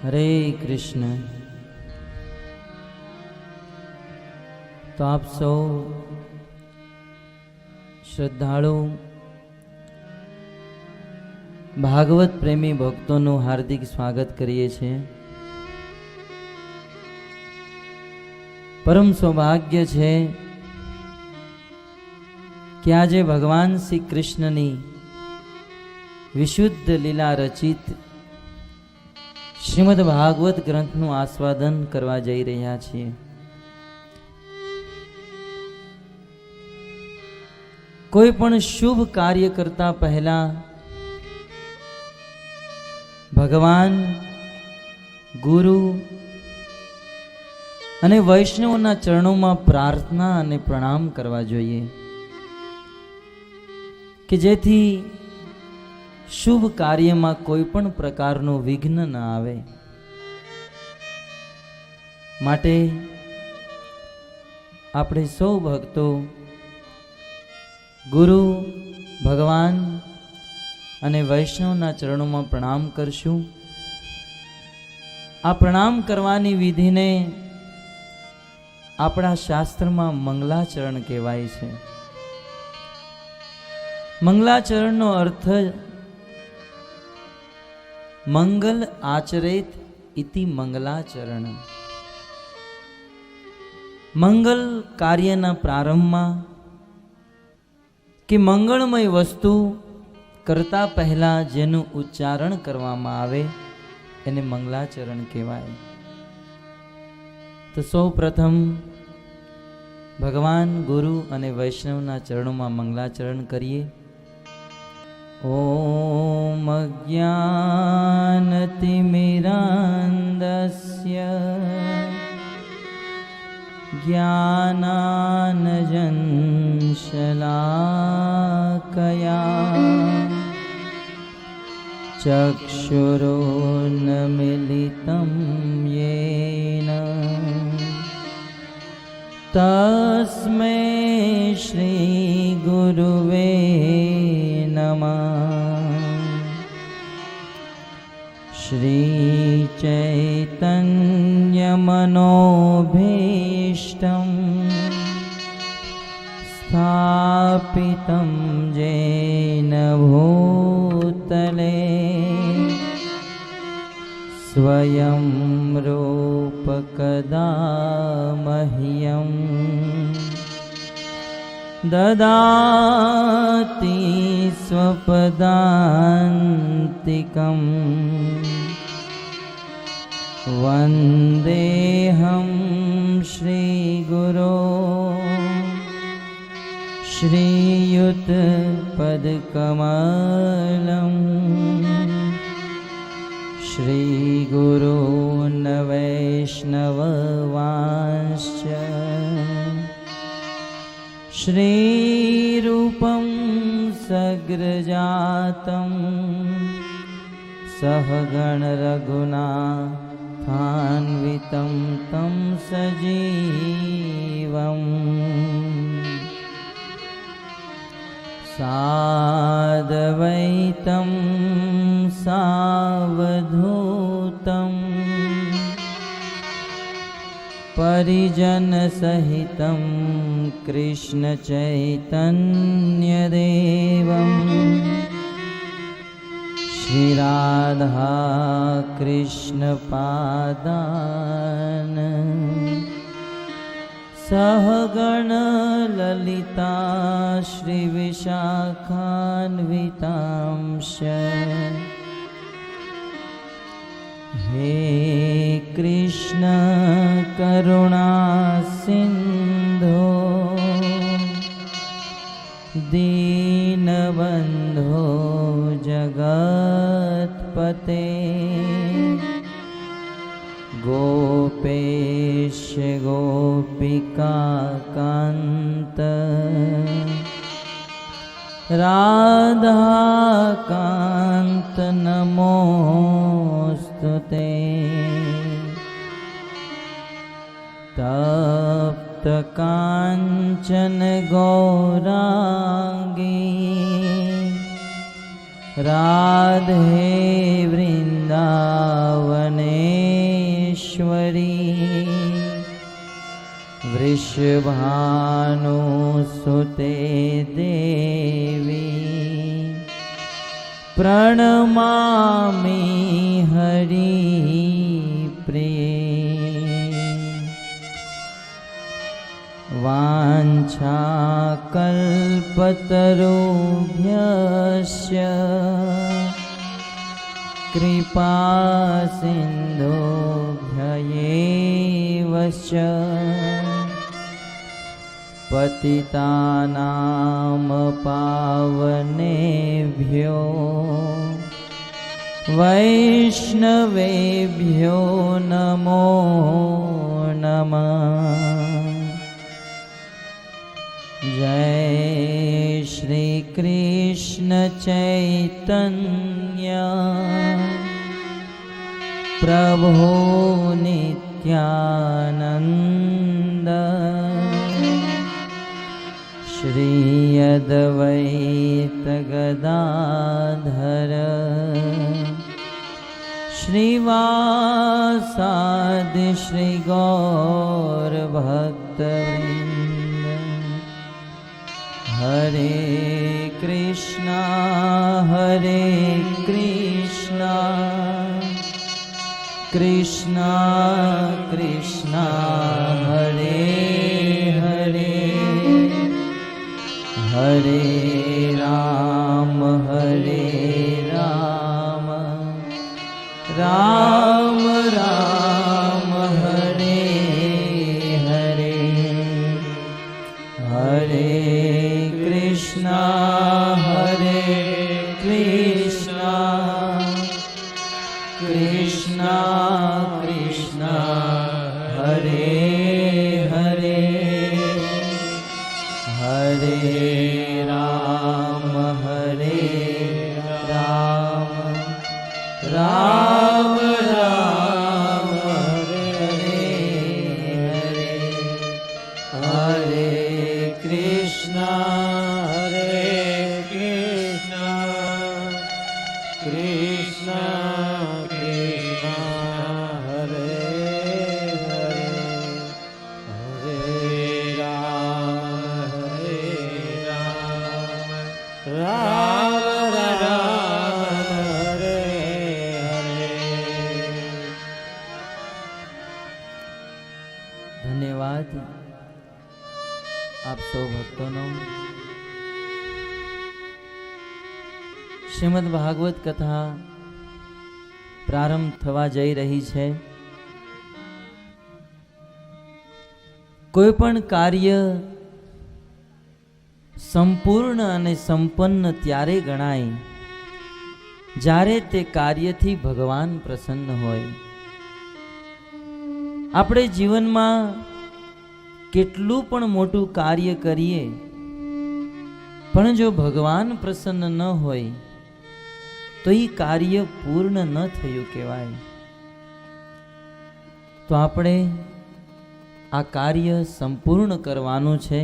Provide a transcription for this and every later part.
हरे कृष्ण। तो आप सौ श्रद्धालु भागवत प्रेमी भक्तों हार्दिक स्वागत करिए छे। परम सौभाग्य छे कि आजे भगवान श्री कृष्णनी विशुद्ध लीला रचित श्रीमद भागवत ग्रंथનું આસ્વાદન કરવા જઈ રહ્યા છીએ। કોઈ પણ શુભ કાર્ય કરતા પહેલા ભગવાન, ગુરુ અને વૈષ્ણવના ચરણોમાં પ્રાર્થના અને પ્રણામ કરવા જોઈએ કે જેથી શુભ કાર્યમાં કોઈ પણ પ્રકારનું વિઘ્ન ન આવે। માટે આપણે સૌ ભક્તો ગુરુ, ભગવાન અને વૈષ્ણવના ચરણોમાં પ્રણામ કરશું। આ પ્રણામ કરવાની વિધિને આપણા શાસ્ત્રમાં મંગલાચરણ કહેવાય છે। મંગલાચરણનો અર્થ મંગલ આચરેત ઇતિ મંગલાચરણ। મંગલ કાર્યના પ્રારંભમાં કે મંગળમય વસ્તુ કરતા પહેલા જેનું ઉચ્ચારણ કરવામાં આવે એને મંગલાચરણ કહેવાય। તો સૌ પ્રથમ ભગવાન, ગુરુ અને વૈષ્ણવના ચરણોમાં મંગલાચરણ કરીએ। ओम अज्ञानतिमिरान्धस्य ज्ञानाञ्जनशलाकया चक्षुरुन्मीलितं येन तस्मै श्रीगुरुवे नमः। श्रीचैतन्यमनोभीष्टं स्थापितं येन भूतले स्वयं रूप कदा मह्यं ददाति स्वपदान्तिकम्। वन्देऽहं श्रीगुरो श्रीयुतपदकमलम्। श्रीगुरून् वैष्णवांश्च श्रीरूपं सग्रजातं सहगण रघुनाथान्वितं तं सजीवम् साद्वैतं सावधूतं परिजनसहितं कृष्णचैतन्यदेवं श्रीराधा कृष्णपादान् सहगण ललिता श्रीविशाखान्वितांश्च। हे कृष्ण करुणा सिंधो दीनबंधो जगत्पते गोपेश गोपिका कांत राधा कांत नमोस्तुते। तप्त कांचन गौरांगी राधे वृंदावने वृषभानुसुते देवी प्रणमामि हरिप्रिये वाञ्छाकल्पतरुभ्यश्च कृपा सिन्धुभ्यैव च पतितानां पावनेभ्यो वैष्णवेभ्यो नमो नमः। जय श्री कृष्ण चैतन्य प्रभु नित्यानंद श्री अद्वैत गदाधर श्रीवासादि श्री गौर भक्तवृंद। हरे कृष्णा कृष्णा कृष्णा हरे हरे हरे राम राम राम हरे हरे हरे कृष्णा कृष्णा कृष्णा हरे हरे हरे राम राम राम हरे हरे हरे कृष्णा कृष्णा कृष्णा हरे हरे हरे राम राम राम हरे हरे। धन्यवाद आप सौ भक्तों। શ્રીમદ ભાગવત કથા પ્રારંભ થવા જઈ રહી છે। કોઈ પણ કાર્ય સંપૂર્ણ અને સંપન્ન ત્યારે ગણાય જ્યારે તે કાર્યથી ભગવાન પ્રસન્ન હોય। આપણે જીવનમાં કેટલું પણ મોટું કાર્ય કરીએ પણ જો ભગવાન પ્રસન્ન ન હોય તો એ કાર્ય પૂર્ણ ન થયું કહેવાય। તો આપણે આ કાર્ય સંપૂર્ણ કરવાનું છે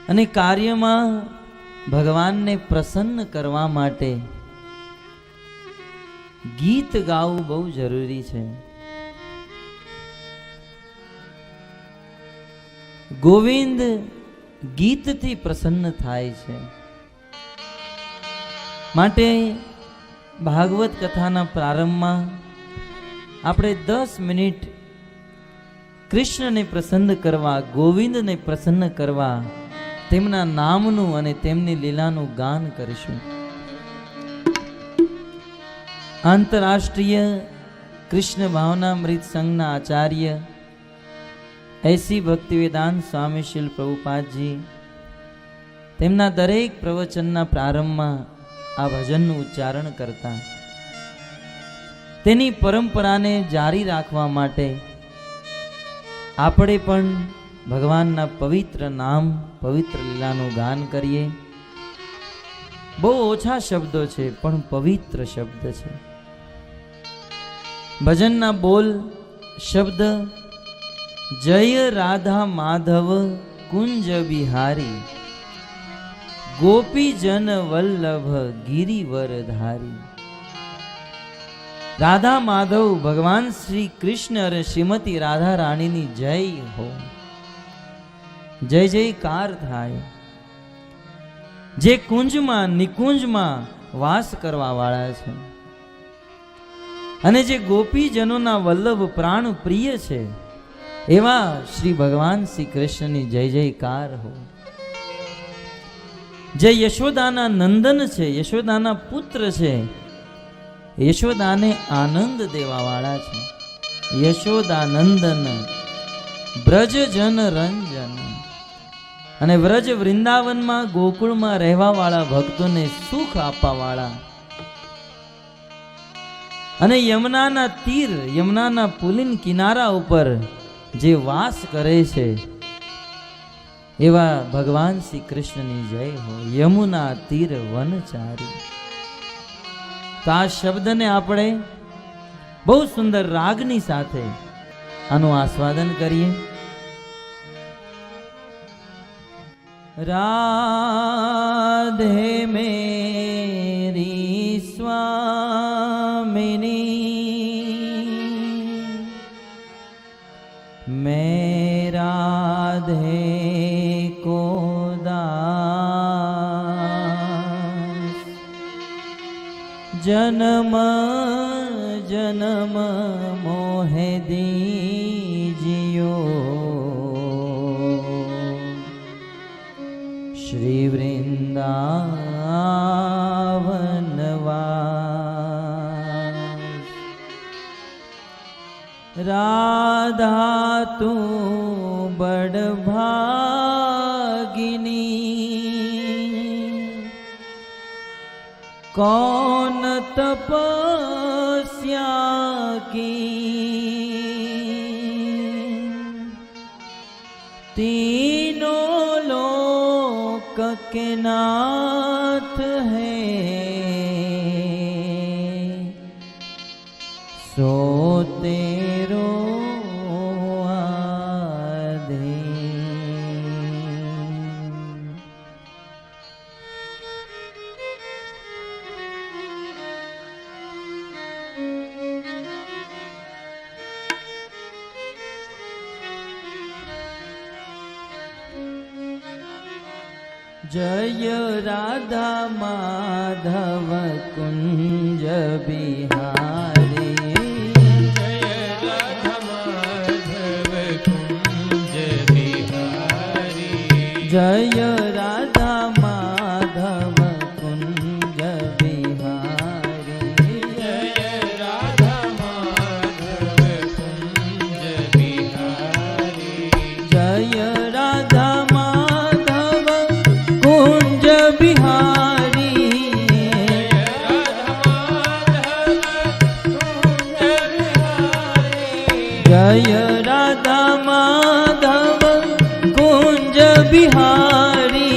અને કાર્યમાં ભગવાનને પ્રસન્ન કરવા માટે ગીત ગાવું બહુ જરૂરી છે। ગોવિંદ ગીતથી પ્રસન્ન થાય છે। માટે ભાગવત કથાના પ્રારંભમાં આપણે 10 મિનિટ કૃષ્ણને પ્રસન્ન કરવા, ગોવિંદને પ્રસન્ન કરવા તેમના નામનું અને તેમની લીલાનું ગાન કરીશું। આંતરરાષ્ટ્રીય કૃષ્ણ ભાવનામૃત સંઘના આચાર્ય એસી ભક્તિવેદાંત સ્વામી શીલ પ્રભુપાદજી તેમના દરેક પ્રવચનના પ્રારંભમાં આ ભજનનું ઉચ્ચારણ કરતા। તેની પરંપરાને જારી રાખવા માટે આપણે પણ ભગવાનના પવિત્ર નામ, પવિત્ર લીલાનું ગાન કરીએ। બહુ ઓછા શબ્દો છે પણ પવિત્ર શબ્દ છે। ભજનના બોલ શબ્દ જય રાધા માધવ કુંજ બિહારી ગોપી જન વલ્લભ ગિરિવર ધારી। રાધા માધવ ભગવાન શ્રી કૃષ્ણ અને શ્રીમતી રાધા રાણીની જય હો, જય જયકાર થાય. જે કુંજમાં નિકુંજમાં વાસ કરવા વાળા છે અને જે ગોપીજનોના વલ્લભ પ્રાણ પ્રિય છે એવા શ્રી ભગવાન શ્રી કૃષ્ણની જય જયકાર હો. જે યશોદાના નંદન છે, યશોદાના પુત્ર છે, યશોદાને આનંદ દેવા વાળા છે. યશોદાનંદન બ્રજ જન રંજન, અને વ્રજ વૃંદાવનમાં ગોકુળમાં રહેવા વાળા ભક્તોને સુખ આપવા વાળા, અને યમુનાના તીર, યમુનાના પુલિન કિનારા ઉપર જે વાસ કરે છે એવા ભગવાન શ્રી કૃષ્ણની જય હો. યમુના તીર વનચારી. તો આ શબ્દને આપણે બહુ સુંદર રાગની સાથે આનું આસ્વાદન કરીએ. રાધે મેરી સ્વામિની, મેં રાધે કો દાસ, જન્મ જન્મ મોહે દીजियो શ્રી વૃંદાવનવાસ. રાધા તું બડ ભાગિની, कौन तपस्या की, तीनों लोक के नाथ है, सो तेरो जय राधा माधव कुंज बिहारी, जय राधा माधव कुंज बिहारी, जय राधा माधव कुंज बिहारी, जय राधा माधव कुंज बिहारी, जय राधा कुंज बिहारी, जय राधा माधव कुंज बिहारी,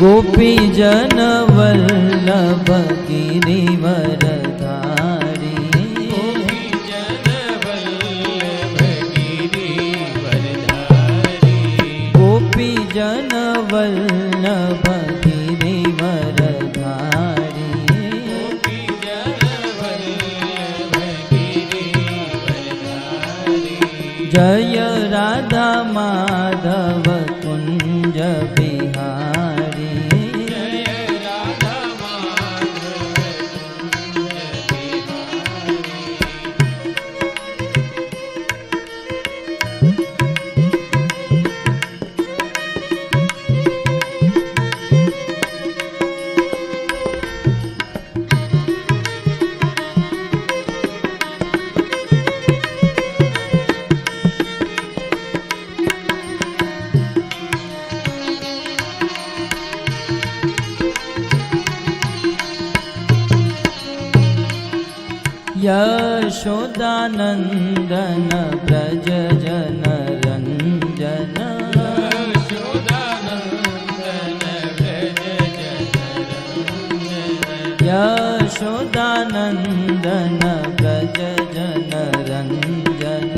गोपी जन वल्लभ गिरिवरधारी, जन वल्लभ गिरिवरधारी, जय राधा माधव कुंज बिहारी, यशोदानंदन ब्रज जन रंजन, यशोदानंदन ब्रज जन रंजन,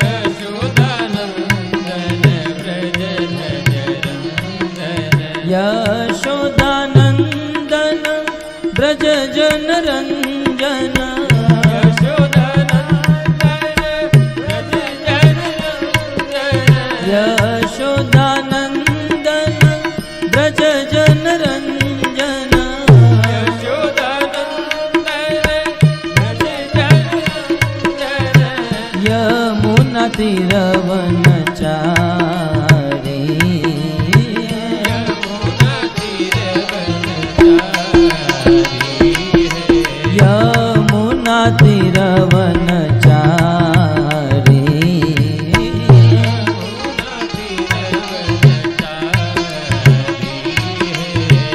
यशोदानंदन ब्रज जन रंजन, यशोदानन्दन ब्रज जन रञ्जन यशोदानन्दन ब्रज जन रञ्जन यमुना तीरवनचारी यमुना तीरवनचारी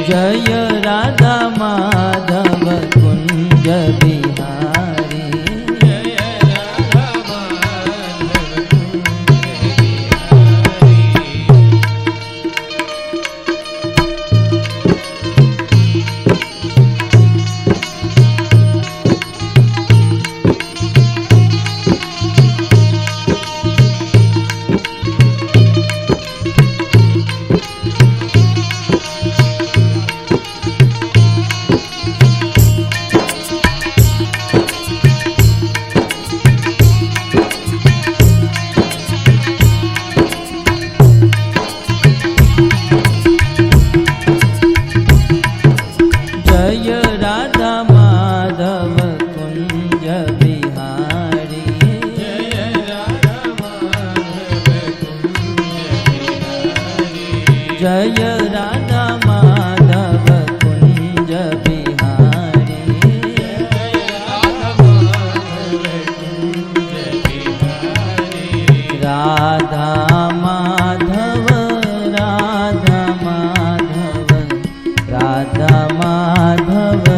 जय राधा माधव कुंज बिहारी जय राधा माधव कुंज बिहारी राधा माधव राधा माधव राधा माधव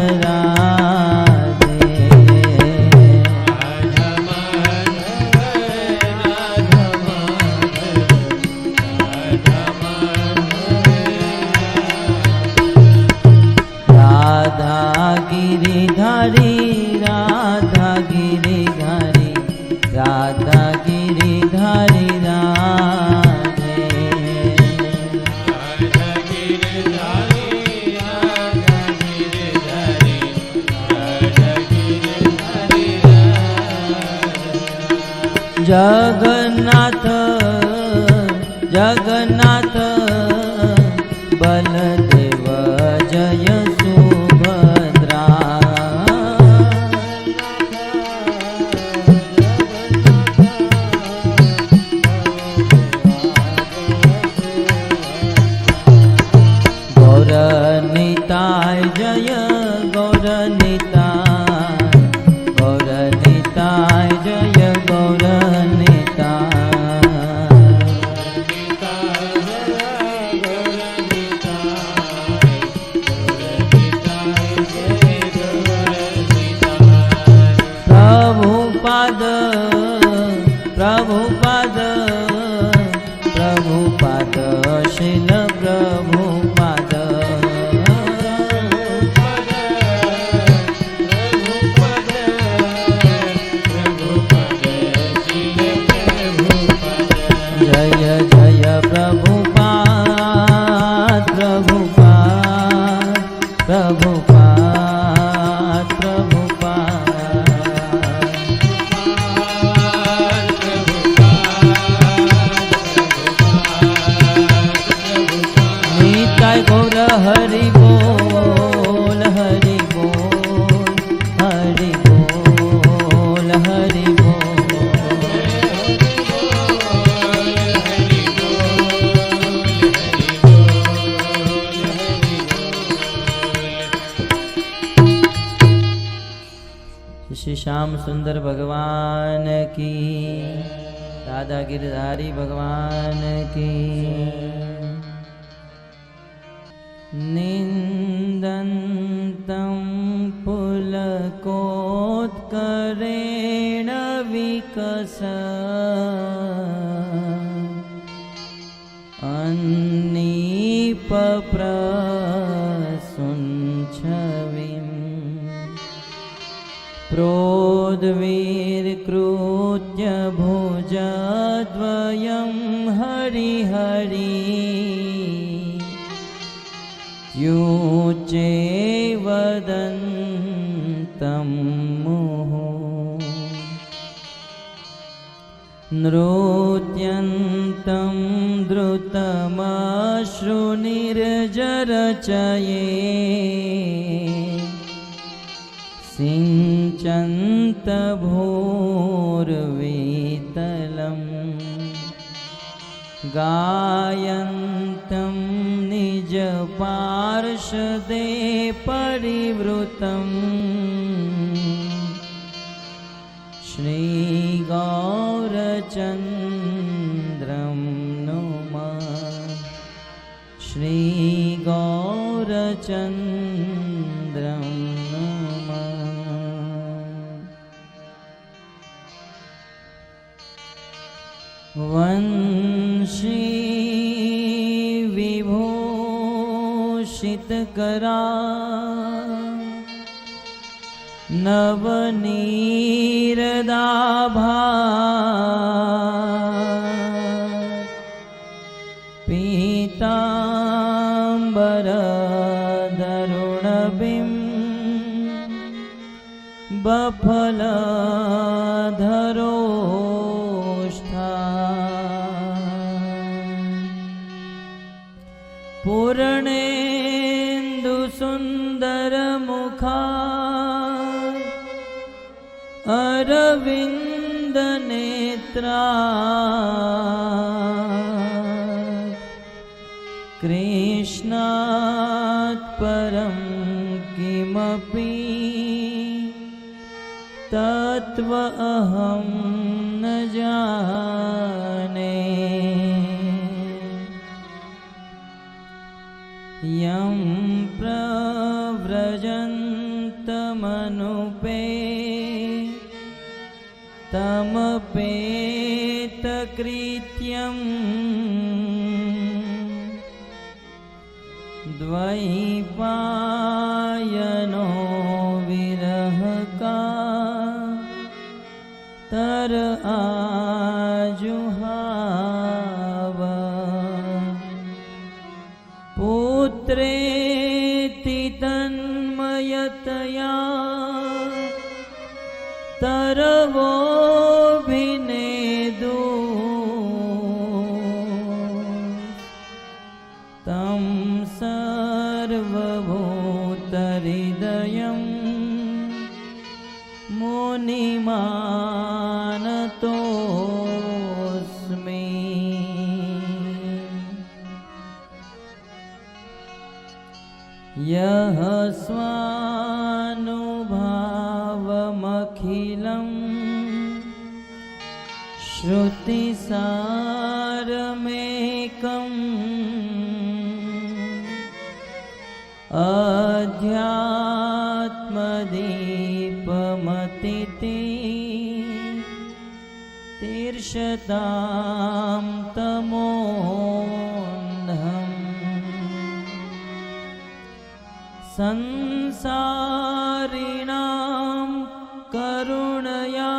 गिरिधारी राधा गिरिधारी राधा गिरिधारी राधे जगन्नाथ जगन्नाथ बलदेव जय सुभद्रा गौरनिताय जय गौरनिताय गौरनिताय जय गौरनिताय प्रभुपाद प्रभुपाद प्रभुपाद शिल प्रभुपाद जय जय प्रभुपाद प्रभुपाद प्रभुपाद प्रभुपाद निताय गौर हरि बोल हरि बोल हरि बोल हरि बोल श्री श्याम सुंदर भगवान की राधा गिरधारी भगवान की निंदन्तं पुलकोत्करेण विकस अन्नीपप्रसुञ्छविम् प्रोद्वीर्कृत्य भुजद्वयं हरिहरि युचे वदन्तं मुहुः नृत्यन्तं द्रुतमश्रुनिर्जरचये सिञ्चन्त भूर्वितलम् गायन्तं निजपार्षदे परिवृतम् श्रीगौरचन्द्रं नुमः श्रीगौरचन्द्रं नुमः। वंशी विभूषितकरा नवनीरदाभा पीताम्बरधरुणबिम्ब बफलधरोष्ठा पूर्णेन्दुसुन्दरमुखा अरविन्दनेत्रा कृष्णात् परं किमपि तत्त्व अहं न जाने। यं प्रव्रजन्तमनुपे तमपेतकृत्यं द्वैपायनो विरहका तर आजुहाव पुत्रेति तन्मयतया तरवोऽभिनेदु तं सर्वभूतहृदयं मुनिमानतोऽस्मि। यः स्वानुभावमखिलं श्रुतिसारमेकम् अध्यात्मदीपमतिते तीर्षतां तमोऽन्धम् संसारिणां करुणया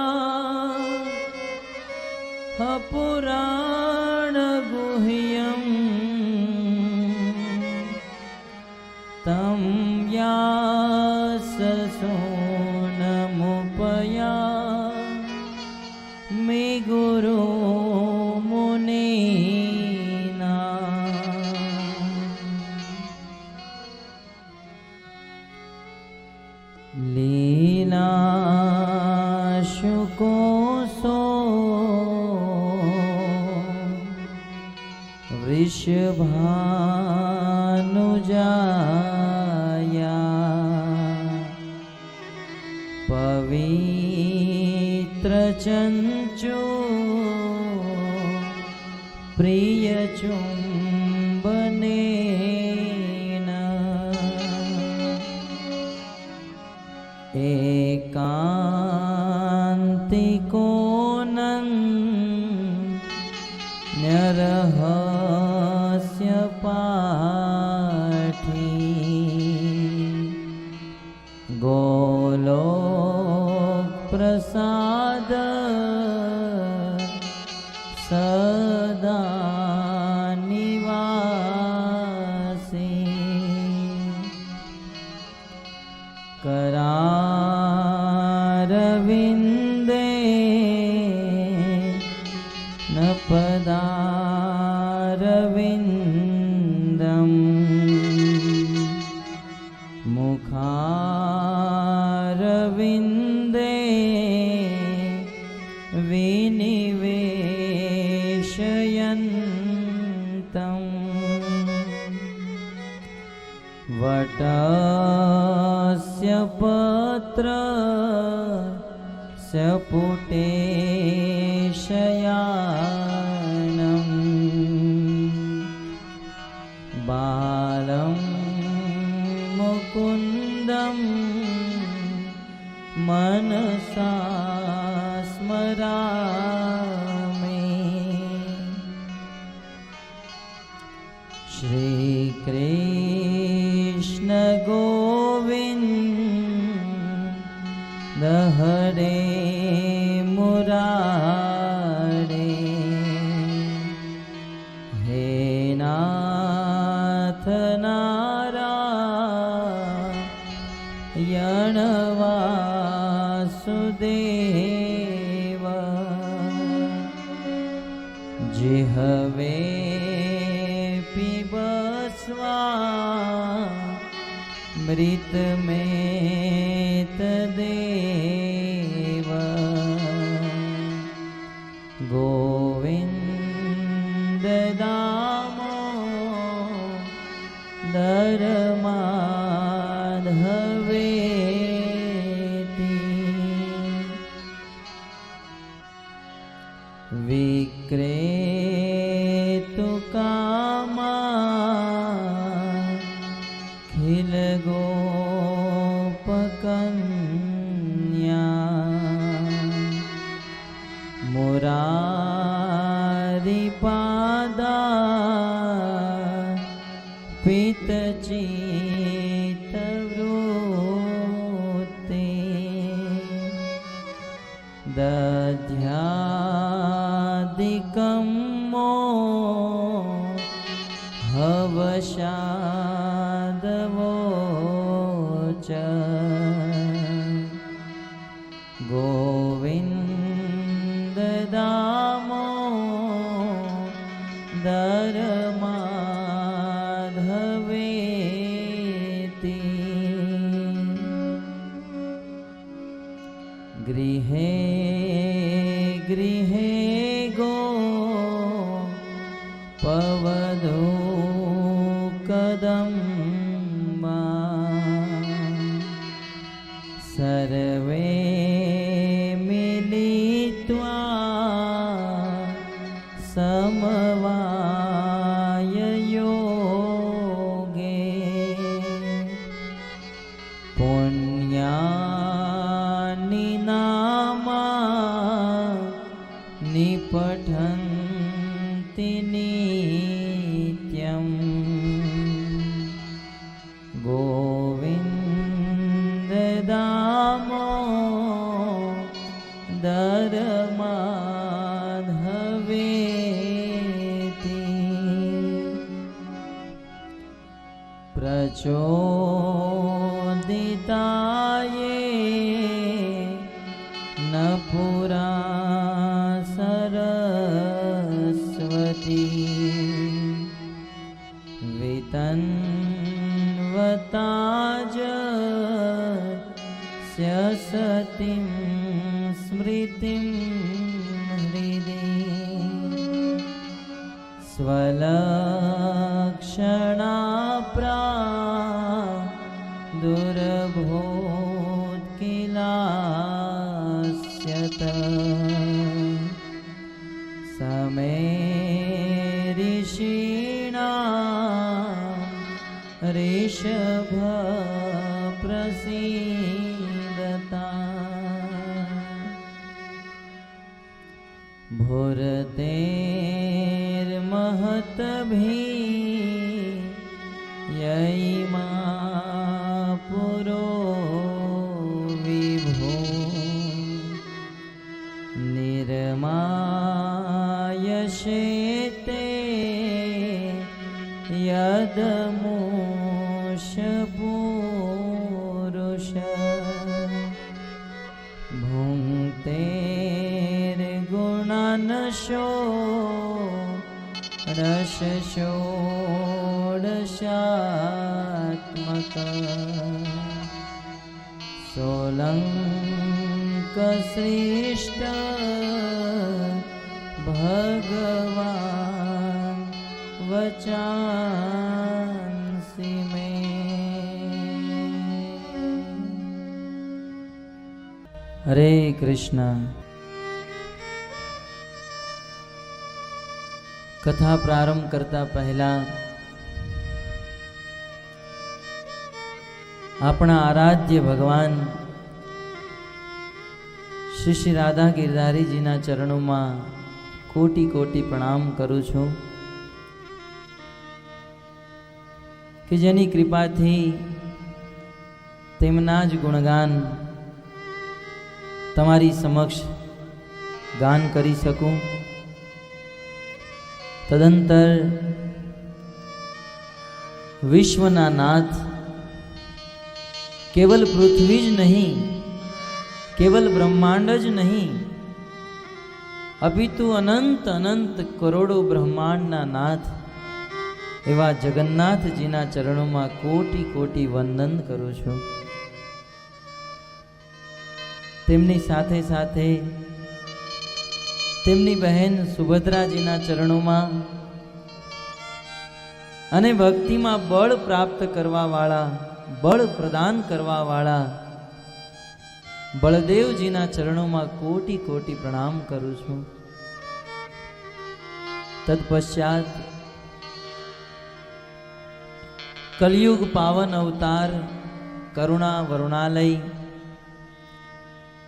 पुराणगुह्यं तं व्याससूनमुपया मे गुरो मुनीना। लीलाशुकोसो वृषभानुजाया पवित्रचञ्चो प्रियचुम्बनेन एकान्तिको नरहस्य पाठी गोलोकप्रसाद सदा निवासी। करारविन्दे न पदारविन्दम् मुखारविन्दे विनिवेशयन्तम् वटस्य पत्रस्य पुटेशयानम् बालं मुकुन्दं मनसा स्मरामि। श्रीकृष्ण गोविन्द हरे मुरारे, हे नाथ नारायण वासुदेव, जिहवे मृत में तदेव, गोविंद दामोदर माधवेति, विक्रेतु कामा खिल गोपकन्या, मुरारिपादा पितचित्तवृत्ते, दध्यादिकं हवशादवोच, गोविन्द दामोदर माधवेति, गृहे गृहे गोपवधू कदम्बा, सर्वे मिलित्वा समवाययोगे, पुण्यानि नामानि पठन्ति नित्यम्, गोविन्द दामोदर माधवेति, प्रचोदिताये न पुरा सरस्वती, वितन्वताज सतीं स्मृतिं हृदि, स्वलक्षणा प्रादुर्भूत किलास्यत, समे ऋषीणा ऋषभ प्रसीदता, भूर्तेर्महद्भिः यैमा पुरो विभो, निर्मायशेते यदमुष पुरुष, षोडशात्मक सोलंक श्रेष्ठ भगवान वचांसि मे। हरे कृष्ण। कथा प्रारंभ करता पहला अपना आराध्य भगवान श्री श्री राधा गिरधारी जीना चरणों में कोटि कोटि प्रणाम करूँ छूं कि जेनी कृपा थी तेमना ज गुणगान तमारी समक्ष गान करी सकूं। तदंतर विश्वना नाथ केवल पृथ्वी ज नहीं, केवल ब्रह्मांड ज नहीं, अपितु अनंत अनंत करोड़ों ब्रह्मांड ना नाथ एवा जगन्नाथ जीना चरणों में कोटि कोटि वंदन करूं छूं। तेमनी साथे साथे तेमनी बहन सुभद्रा जीना चरणों में अने भक्ति में बळ प्राप्त करवा वाला, बळ प्रदान करवा वाला बलदेव जीना चरणों में कोटि कोटि प्रणाम करूं छूं। तत्पश्चात कलयुग पावन अवतार करुणा वरुणालय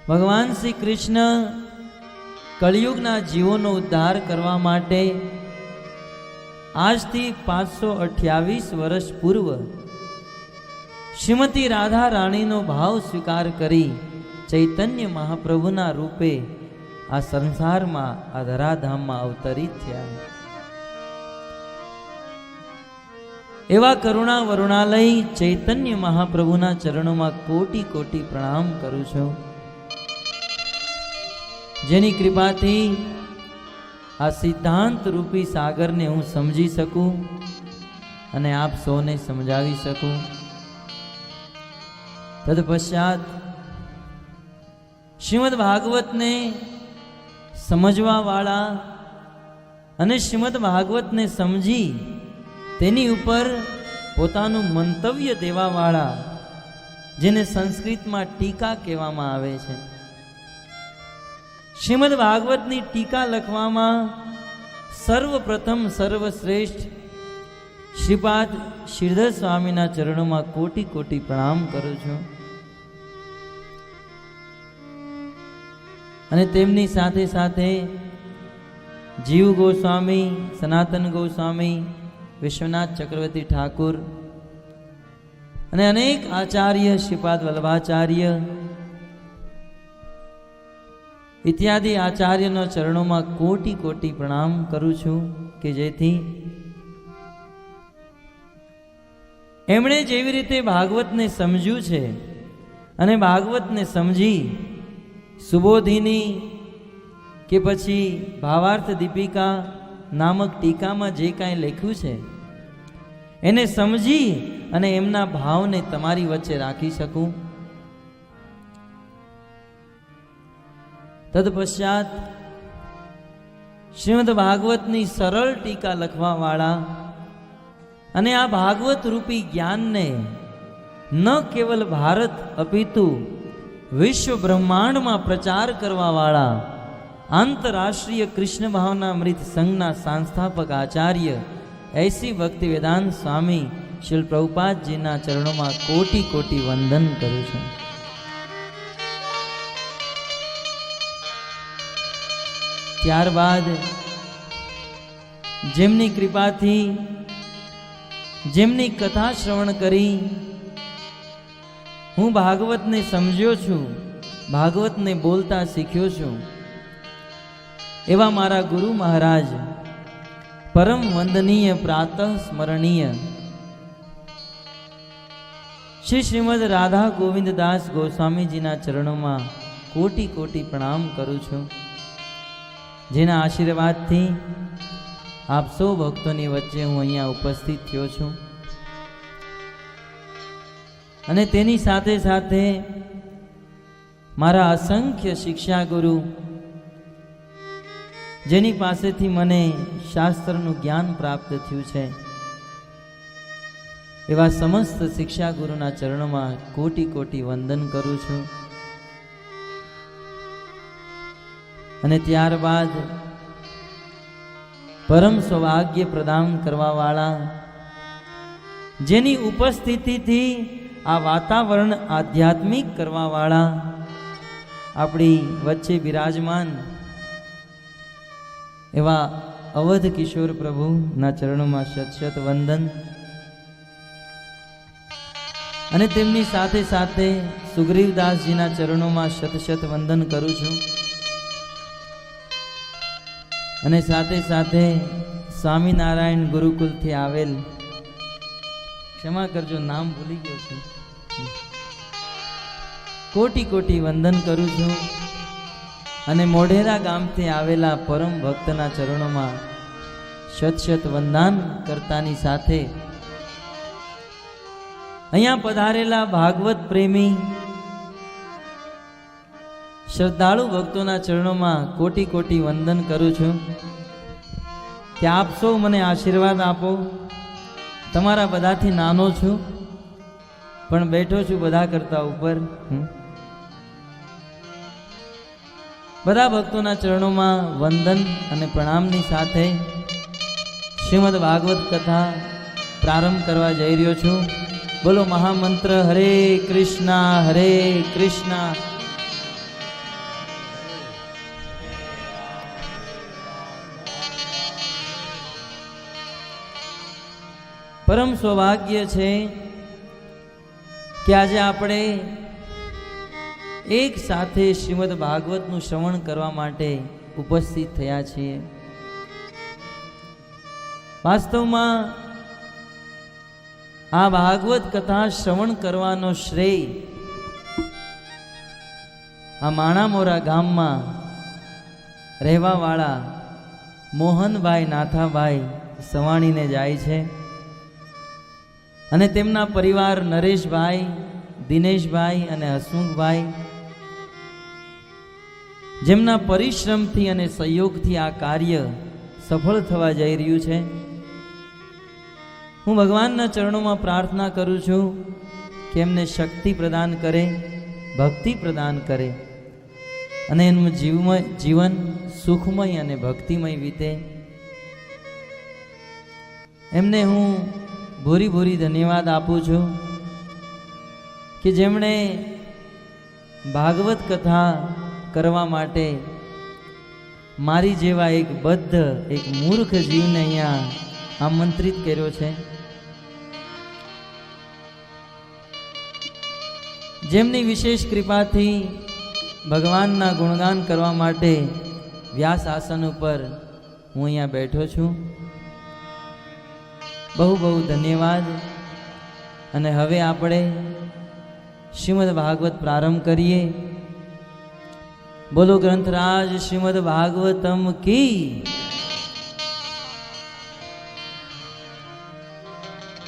भगवान श्री कृष्ण कलयुगना जीवोनो उद्धार करवा माटे आजथी 528 वर्ष पूर्व श्रीमती राधा राणीनो भाव स्वीकार करी चैतन्य महाप्रभुना रूपे आ संसार में आ धराधाम में अवतरित थया। एवा करुणा वरुणालय चैतन्य महाप्रभुना चरणों में कोटि कोटि प्रणाम करूं छूं। जेनी कृपा थी आ सिद्धांत रूपी सागर ने हूँ समझी सकूं अने आप सौने समझावी सकूं। तत्पश्चात श्रीमद भागवत ने समझवा वाला अने श्रीमद भागवत ने समझी तेनी ऊपर पोतानु मंतव्य देवा वाला जेने संस्कृत में टीका कहेवामां आवे छे। श्रीमद भागवत नी टीका लखवामां सर्वप्रथम सर्वश्रेष्ठ श्रीपाद श्रीधर स्वामीना चरणों में कोटि कोटि प्रणाम करूं छूं। अने तेमनी साथे साथे जीव गोस्वामी, सनातन गोस्वामी, विश्वनाथ चक्रवर्ती ठाकुर अने अनेक आचार्य श्रीपाद वल्लभाचार्य इत्यादि आचार्यनो चरणों में कोटि कोटि प्रणाम करूं छूं कि जेथी एमणे जेवी रीते भागवत ने समझ्યું છે અને ભાગવત ને સમજી सुबोधिनी के पछी भावार्थ दीपिका नामक टीका में जे कांई लख्युं छे एने समझी अने एमना भाव ने तमारी वच्चे राखी सकूं। तत्पश्चात श्रीमद भागवतनी सरल टीका लखवा वाला अने आ भागवत रूपी ज्ञान ने न केवल भारत अपितु विश्व ब्रह्मांड में प्रचार करवा वाला अंतरराष्ट्रीय कृष्ण भावना अमृत संघना संस्थापक आचार्य ऐसी भक्ति वेदांत स्वामी श्री प्रभुपाद जी ना चरणों में कोटि कोटि वंदन करूं छूं। त्यारबाद जेमनी कृपा थी जेमनी कथा श्रवण करी हूँ भागवत ने समझ्यो छू, भागवत ने बोलता सीख्यो छू एवा मारा गुरु महाराज परम वंदनीय प्रातः स्मरणीय श्री श्रीमद राधा गोविंद दास गोस्वामी जी ना चरणों में कोटि कोटि प्रणाम करूं छूं। જેના આશીર્વાદથી આપ સૌ ભક્તોની વચ્ચે હું અહીંયા ઉપસ્થિત થયો છું. અને તેની સાથે સાથે મારા અસંખ્ય શિક્ષા ગુરુ, જેની પાસેથી મને શાસ્ત્રનું જ્ઞાન પ્રાપ્ત થયું છે, એવા સમસ્ત શિક્ષા ગુરુના ચરણોમાં કોટી કોટી વંદન કરું છું. અને ત્યારબાદ પરમ સૌભાગ્ય પ્રદાન કરવાવાળા, જેની ઉપસ્થિતિથી આ વાતાવરણ આધ્યાત્મિક કરવાવાળા આપણી વચ્ચે બિરાજમાન એવા અવધ કિશોર પ્રભુના ચરણોમાં શત શત વંદન. અને તેમની સાથે સાથે સુગ્રીવદાસજીના ચરણોમાં શત શત વંદન કરું છું. અને સાથે સાથે સ્વામિનારાયણ ગુરુકુલથી આવેલ, ક્ષમા કરજો નામ ભૂલી ગયો છું, કોટી કોટી વંદન કરું છું. અને મોઢેરા ગામથી આવેલા પરમ ભક્તના ચરણોમાં શત શત વંદન કરતાની સાથે અહીંયા પધારેલા ભાગવત પ્રેમી શ્રદ્ધાળુ ભક્તોના ચરણોમાં કોટી કોટી વંદન કરું છું કે આપ સૌ મને આશીર્વાદ આપો. તમારા બધાથી નાનો છું, પણ બેઠો છું બધા કરતા ઉપર. બધા ભક્તોના ચરણોમાં વંદન અને પ્રણામની સાથે શ્રીમદ ભાગવત કથા પ્રારંભ કરવા જઈ રહ્યો છું. બોલો મહામંત્ર હરે કૃષ્ણ હરે કૃષ્ણ. પરમ સૌભાગ્ય છે કે આજે આપણે એક સાથે શ્રીમદ ભાગવતનું શ્રવણ કરવા માટે ઉપસ્થિત થયા છીએ. વાસ્તવમાં આ ભાગવત કથા શ્રવણ કરવાનો શ્રેય આ માણામોરા ગામમાં રહેવાવાળા મોહનભાઈ નાથાભાઈ સવાણીને જાય છે. અને તેમના પરિવાર નરેશભાઈ, દિનેશભાઈ અને હસમુખભાઈ, જેમના પરિશ્રમથી અને સહયોગથી આ કાર્ય સફળ થવા જઈ રહ્યું છે. હું ભગવાનના ચરણોમાં પ્રાર્થના કરું છું કે એમને શક્તિ પ્રદાન કરે, ભક્તિ પ્રદાન કરે અને એનું જીવન સુખમય અને ભક્તિમય વીતે. એમને હું ભૂરી ભૂરી ધન્યવાદ આપું છું કે જેમણે ભાગવત કથા કરવા માટે મારી જેવા એક બદ્ધ, એક મૂર્ખ જીવને અહીંયા આમંત્રિત કર્યો છે. જેમની વિશેષ કૃપાથી ભગવાનના ગુણગાન કરવા માટે વ્યાસ આસન ઉપર હું અહીંયા બેઠો છું. બહુ બહુ ધન્યવાદ. અને હવે આપણે શ્રીમદ ભાગવત પ્રારંભ કરીએ. બોલો ગ્રંથરાજ શ્રીમદ ભાગવતમ કી.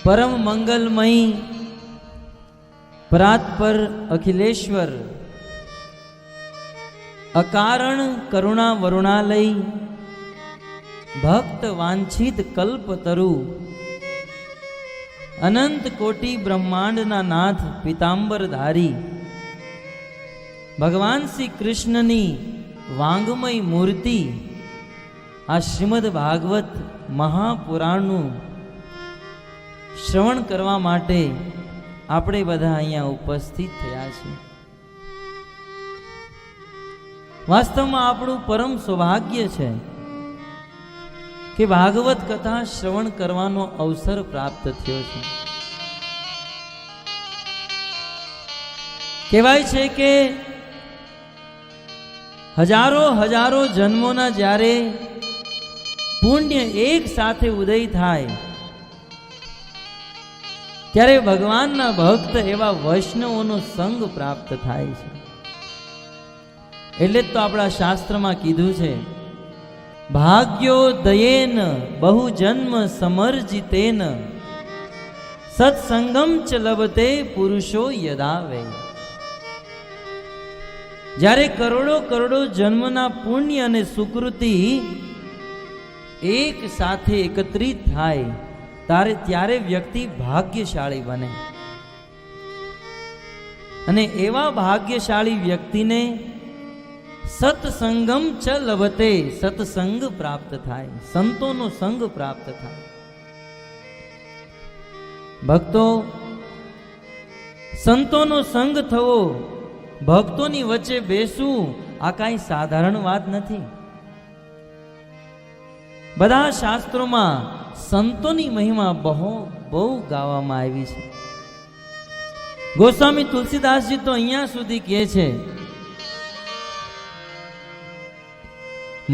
પરમ મંગલમય પરાત્પર અખિલેશ્વર અકારણ કરુણા વરુણાલય ભક્ત વાંછિત કલ્પતરુ અનંત કોટી બ્રહ્માંડના નાથ પિતાંબરધારી ભગવાન શ્રી કૃષ્ણની વાંગમય મૂર્તિ આ શ્રીમદ ભાગવત મહાપુરાણનું શ્રવણ કરવા માટે આપણે બધા અહીંયા ઉપસ્થિત થયા છીએ. વાસ્તવમાં આપણું પરમ સૌભાગ્ય છે કે ભાગવત કથા શ્રવણ કરવાનો અવસર પ્રાપ્ત થયો છે. કહેવાય છે કે હજારો હજારો જન્મોના જ્યારે પુણ્ય એક સાથે ઉદય થાય ત્યારે ભગવાનના ભક્ત એવા વૈષ્ણવોનો સંગ પ્રાપ્ત થાય છે. એટલે જ તો આપણા શાસ્ત્રમાં કીધું છે ભાગ્યોદયેન બહુ જન્મ સમર્જિતેન સત્સંગમ ચ લભતે પુરુષો યદાવે. જ્યારે કરોડો કરોડો જન્મના પુણ્ય અને સુકૃતિ એક સાથે એકત્રિત થાય ત્યારે વ્યક્તિ ભાગ્યશાળી બને. અને એવા ભાગ્યશાળી વ્યક્તિને સત્સંગમ ચ લભતે, સત્સંગ પ્રાપ્ત થાય, સંતોનો સંગ પ્રાપ્ત થાય. ભક્તો, સંતોનો સંગ થવો, ભક્તોની વચ્ચે બેસવું, આ કાંઈ સાધારણ વાત નથી. બધા શાસ્ત્રોમાં સંતોની મહિમા બહુ ગાવામાં આવી છે. ગોસ્વામી તુલસીદાસજી તો અહીંયા સુધી કહે છે,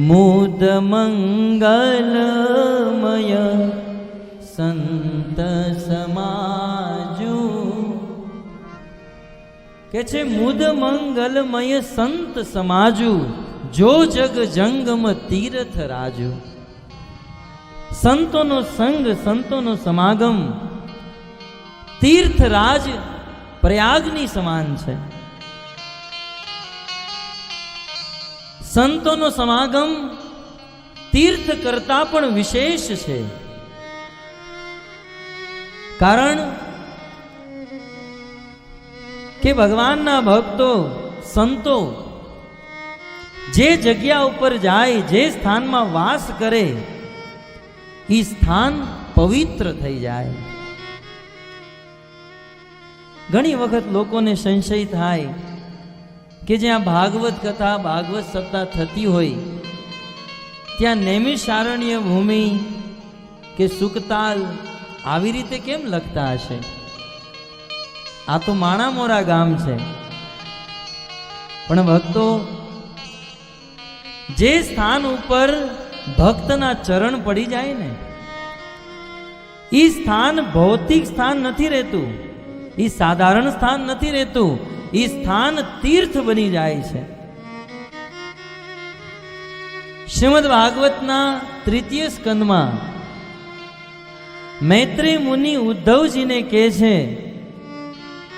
મુદ મંગલમય સંત સમાજુ, કે છે મુદ મંગલમય સંત સમાજુ, જો જગ જંગમ તીર્થ રાજુ. સંતોનો સંગ, સંતોનો સમાગમ તીર્થરાજ પ્રયાગની સમાન છે. સંતોનો સમાગમ તીર્થ કરતા પણ વિશેષ છે. કારણ કે ભગવાનના ભક્તો, સંતો જે જગ્યા ઉપર જાય, જે સ્થાનમાં વાસ કરે, એ સ્થાન પવિત્ર થઈ જાય. ઘણી વખત લોકોને સંશય થાય કે જ્યાં ભાગવત કથા, ભાગવત સપ્તાહ થતી હોય ત્યાં નૈમિષારણ્ય ભૂમિ કે સુકતાલ આવી રીતે કેમ લખતા હશે? આ તો માણામોરા ગામ છે. પણ ભક્તો, જે સ્થાન ઉપર ભક્તના ચરણ પડી જાય ને, એ સ્થાન ભૌતિક સ્થાન નથી રહેતું, એ સાધારણ સ્થાન નથી રહેતું, એ સ્થાન તીર્થ બની જાય છે. શ્રીમદ ભાગવતના 3ય સ્કંદમાં મૈત્રેય મુનિ ઉદ્ધવજીને કહે છે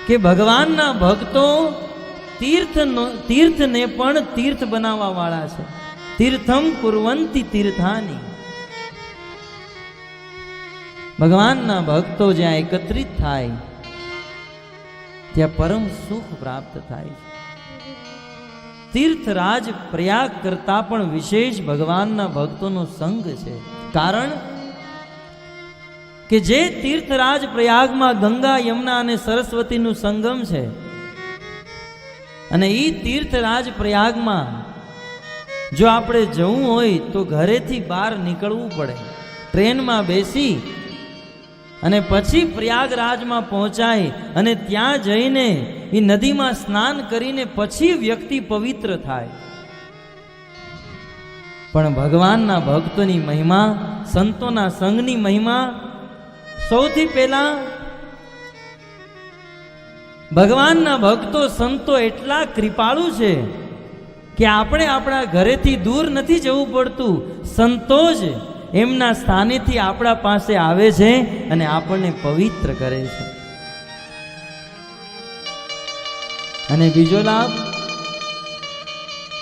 કે ભગવાનના ભક્તો તીર્થને પણ તીર્થ બનાવવા વાળા છે. તીર્થમ કુર્વંતિ તીર્થાની. ભગવાનના ભક્તો જ્યાં એકત્રિત થાય ત્યાં પરમ સુખ પ્રાપ્ત થાય છે. તીર્થરાજ પ્રયાગ કરતા પણ વિશેષ ભગવાનના ભક્તોનો સંગ છે. કારણ કે જે તીર્થરાજ પ્રયાગમાં ગંગા, યમુના અને સરસ્વતીનું સંગમ છે, અને એ તીર્થરાજ પ્રયાગમાં જો આપણે જવું હોય તો ઘરેથી બહાર નીકળવું પડે, ટ્રેનમાં બેસી અને પછી પ્રયાગરાજમાં પહોંચાય અને ત્યાં જઈને એ નદીમાં સ્નાન કરીને પછી વ્યક્તિ પવિત્ર થાય. પણ ભગવાનના ભક્તોની મહિમા, સંતોના સંગની મહિમા, સૌથી પહેલા ભગવાનના ભક્તો, સંતો એટલા કૃપાળુ છે કે આપણે આપણા ઘરેથી દૂર નથી જવું પડતું. સંતો જ એમના સ્થાનેથી આપણા પાસે આવે છે અને આપણને પવિત્ર કરે છે. અને બીજો લાભ,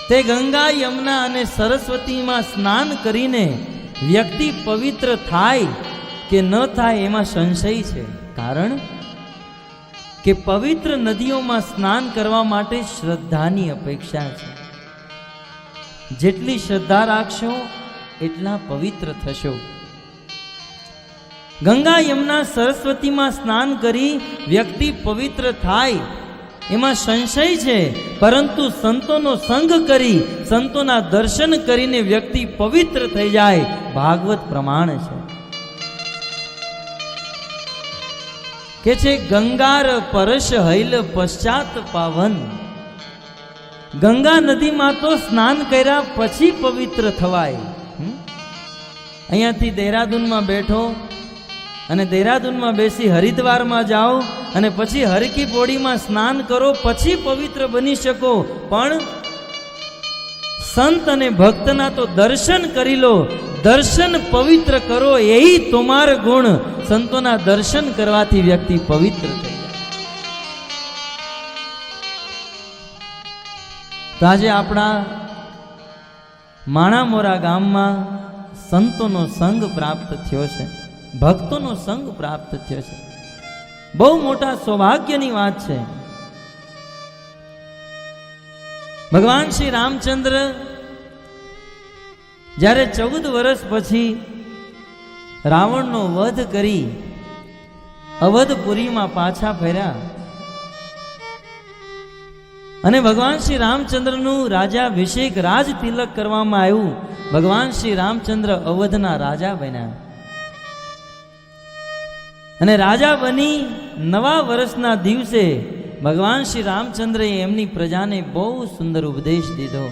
તે ગંગા, યમુના અને સરસ્વતીમાં સ્નાન કરીને વ્યક્તિ પવિત્ર થાય કે ન થાય એમાં સંશય છે. કારણ કે પવિત્ર નદીઓમાં સ્નાન કરવા માટે શ્રદ્ધાની અપેક્ષા છે. જેટલી શ્રદ્ધા રાખશો એટલા પવિત્ર થશો. ગંગા, યમુના, સરસ્વતીમાં સ્નાન કરી વ્યક્તિ પવિત્ર થાય એમાં સંશય છે, પરંતુ સંતોનો સંગ કરી, સંતોના દર્શન કરીને વ્યક્તિ પવિત્ર થઈ જાય, ભાગવત પ્રમાણ છે. કે છે ગંગાર પરશ હૈલ પશ્ચાત પાવન. ગંગા નદીમાં તો સ્નાન કર્યા પછી પવિત્ર થવાય. અહીંયાથી દહેરાદૂનમાં બેઠો અને દહેરાદૂનમાં બેસી હરિદ્વારમાં જાઓ અને પછી હરકી પોડીમાં સ્નાન કરો, પછી પવિત્ર બની શકો. પણ સંત અને ભક્તના તો દર્શન કરી લો, દર્શન પવિત્ર કરો, यही तुम्हार ગુણ. સંતોના દર્શન કરવાથી વ્યક્તિ પવિત્ર થઈ જાય. તો આજે આપણા માણામોરા ગામમાં સંતોનો સંગ પ્રાપ્ત થયો છે, ભક્તોનો સંગ પ્રાપ્ત થયો છે. બહુ મોટા સૌભાગ્યની વાત છે. ભગવાન શ્રી રામચંદ્ર જ્યારે 14 વર્ષ પછી રાવણનો વધ કરી અવધપુરીમાં પાછા ફર્યા અને ભગવાન શ્રી રામચંદ્રનું રાજાભિષેક રાજ તિલક કરવામાં આવ્યું. ભગવાન શ્રી રામચંદ્ર અવધના રાજા બન્યા અને રાજા બની નવા વર્ષના દિવસે ભગવાન શ્રી રામચંદ્રએ એમની પ્રજાને બહુ સુંદર ઉપદેશ દીધો.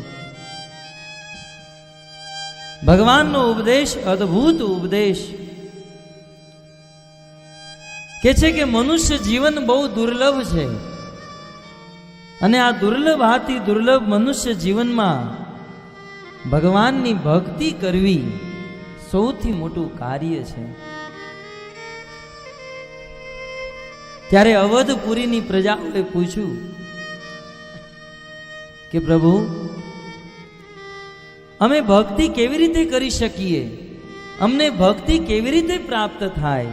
ભગવાનનો ઉપદેશ અદ્ભુત ઉપદેશ કે છે કે મનુષ્ય જીવન બહુ દુર્લભ છે અને આ દુર્લભ હાથી દુર્લભ મનુષ્ય જીવનમાં ભગવાનની ભક્તિ કરવી સૌથી મોટું કાર્ય છે. ત્યારે અવધપુરીની પ્રજાઓએ પૂછ્યું કે પ્રભુ, અમે ભક્તિ કેવી રીતે કરી શકીએ, અમને ભક્તિ કેવી રીતે પ્રાપ્ત થાય?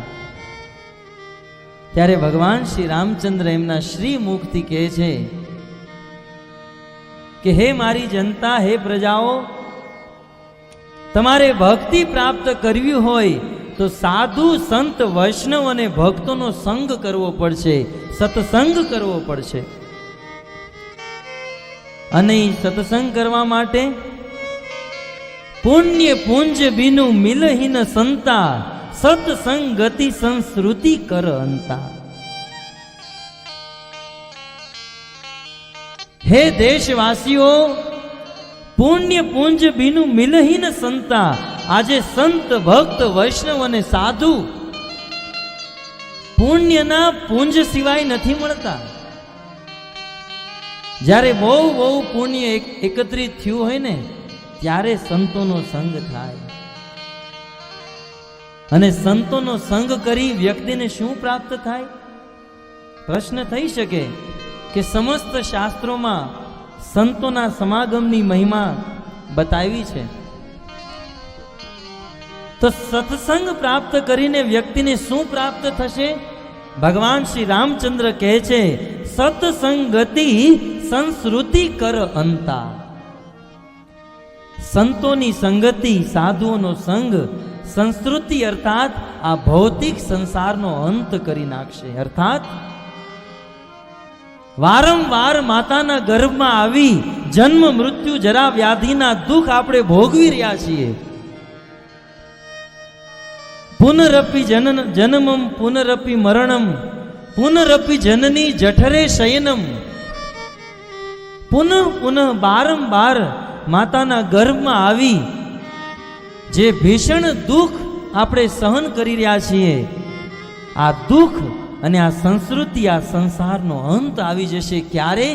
ત્યારે ભગવાન શ્રી રામચંદ્ર એમના શ્રી મુખથી કહે છે કે હે મારી જનતા, હે પ્રજાઓ, તમારે ભક્તિ પ્રાપ્ત કરવી હોય તો સાધુ સંત વૈષ્ણવ અને ભક્તોનો સંગ કરવો પડશે, સત્સંગ કરવો પડશે. અને સત્સંગ કરવા માટે પુણ્ય પુંજ બિનું મિલહીન સંતા, સત્સંગ ગતિ સંસ્કૃતિ કર અંતા. હે દેશવાસીઓ, પુણ્ય પુંજ બિનું મિલહીન સંતા, આજે સંત ભક્ત વૈષ્ણવ અને સાધુ પુણ્યના પુંજ સિવાય નથી મળતા. જ્યારે બહુ બહુ પુણ્ય એકત્રિત થયું હોય ને ત્યારે સંતોનો સંગ થાય. અને સંતોનો સંગ કરી વ્યક્તિને શું પ્રાપ્ત થાય? પ્રશ્ન થઈ શકે કે સમસ્ત શાસ્ત્રોમાં સંતોના સમાગમની મહિમા બતાવી છે, તો સત્સંગ પ્રાપ્ત કરીને વ્યક્તિને શું પ્રાપ્ત થશે? ભગવાન શ્રી રામચંદ્ર કહે છે સત્સંગતિ સંસ્કૃતિ કર અંતા. સંતોની સંગતિ, સાધુઓનો સંગ સંસ્કૃતિ અર્થાત આ ભૌતિક સંસારનો અંત કરી નાખશે. અર્થાત વારંવાર માતાના ગર્ભમાં આવી જન્મ મૃત્યુ જરા વ્યાધિના દુઃખ આપણે ભોગવી રહ્યા છીએ. પુનરપી જન્મમ પુનરપી મરણમ પુનરપી જનની જઠરે શયનમ. પુનઃ પુનઃ બારંબાર માતાના ગર્ભમાં આવી જે ભીષણ દુઃખ આપણે સહન કરી રહ્યા છીએ, આ દુઃખ અને આ સંસ્કૃતિ, આ સંસારનો અંત આવી જશે. ક્યારે?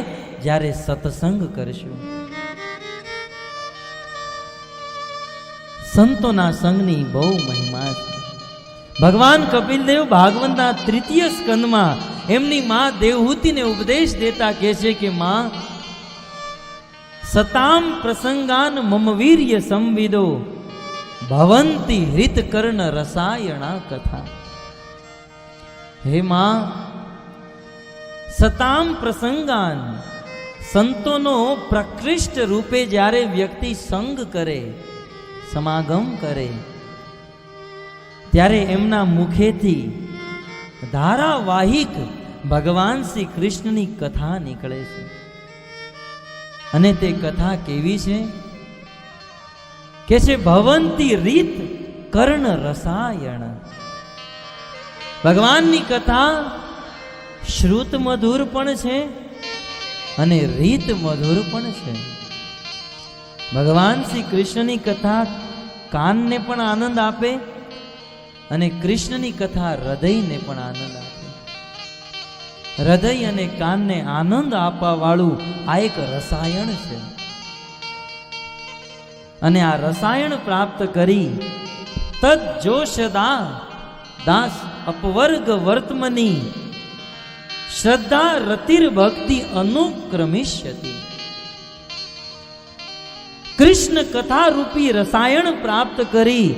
જ્યારે સત્સંગ કરશું. સંતોના સંગની બહુ મહિમા છે. ભગવાન કપિલદેવ ભાગવતના 3ય સ્કંદમાં એમની માં દેવહૂતિને ઉપદેશ દેતા કહે છે કે માં, સતામ પ્રસંગાન મમ વીર્ય સંવિદો ભવંતી હૃત કર્ણ રસાયણા કથા. હે માં, સતામ પ્રસંગાન, સંતોનો પ્રકૃષ્ટ રૂપે જ્યારે વ્યક્તિ સંગ કરે, સમાગમ કરે, ત્યારે એમના મુખેથી ધારાવાહિક ભગવાન શ્રી કૃષ્ણની કથા નીકળે છે. અને તે કથા કેવી છે કે છે ભવંતી રીત કર્ણ રસાયણ. ભગવાનની કથા શ્રુત મધુર પણ છે અને રીત મધુર પણ છે. ભગવાન શ્રી કૃષ્ણની કથા કાનને પણ આનંદ આપે અને કૃષ્ણની કથા હૃદયને પણ આનંદ આપે. હૃદય અને કાનને આનંદ આપવા વાળું આ એક રસાયણ છે. અને આ રસાયણ પ્રાપ્ત કરી તદ જોશદા દાસ અપવર્ગ વર્તમની શ્રદ્ધા રતિર ભક્તિ અનુક્રમિષ્યતિ. કૃષ્ણ કથા રૂપી રસાયણ પ્રાપ્ત કરી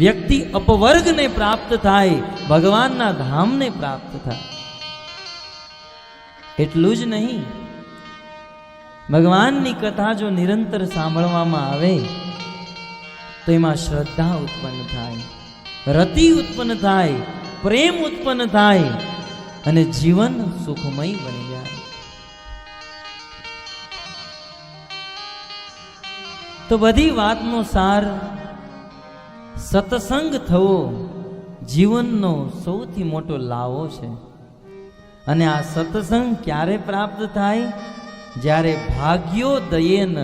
વ્યક્તિ અપવર્ગને પ્રાપ્ત થાય, ભગવાનના ધામને પ્રાપ્ત થાય. એટલું જ નહીં, ભગવાનની કથા જો નિરંતર સાંભળવામાં આવે તો એમાં શ્રદ્ધા ઉત્પન્ન થાય, રતિ ઉત્પન્ન થાય, પ્રેમ ઉત્પન્ન થાય અને જીવન સુખમય બની જાય. તો બધી વાતનો સાર સત્સંગ થવો જીવનનો સૌથી મોટો લાવો છે. અને આ સત્સંગ ક્યારે પ્રાપ્ત થાય? જ્યારે ભાગ્યોદયેન,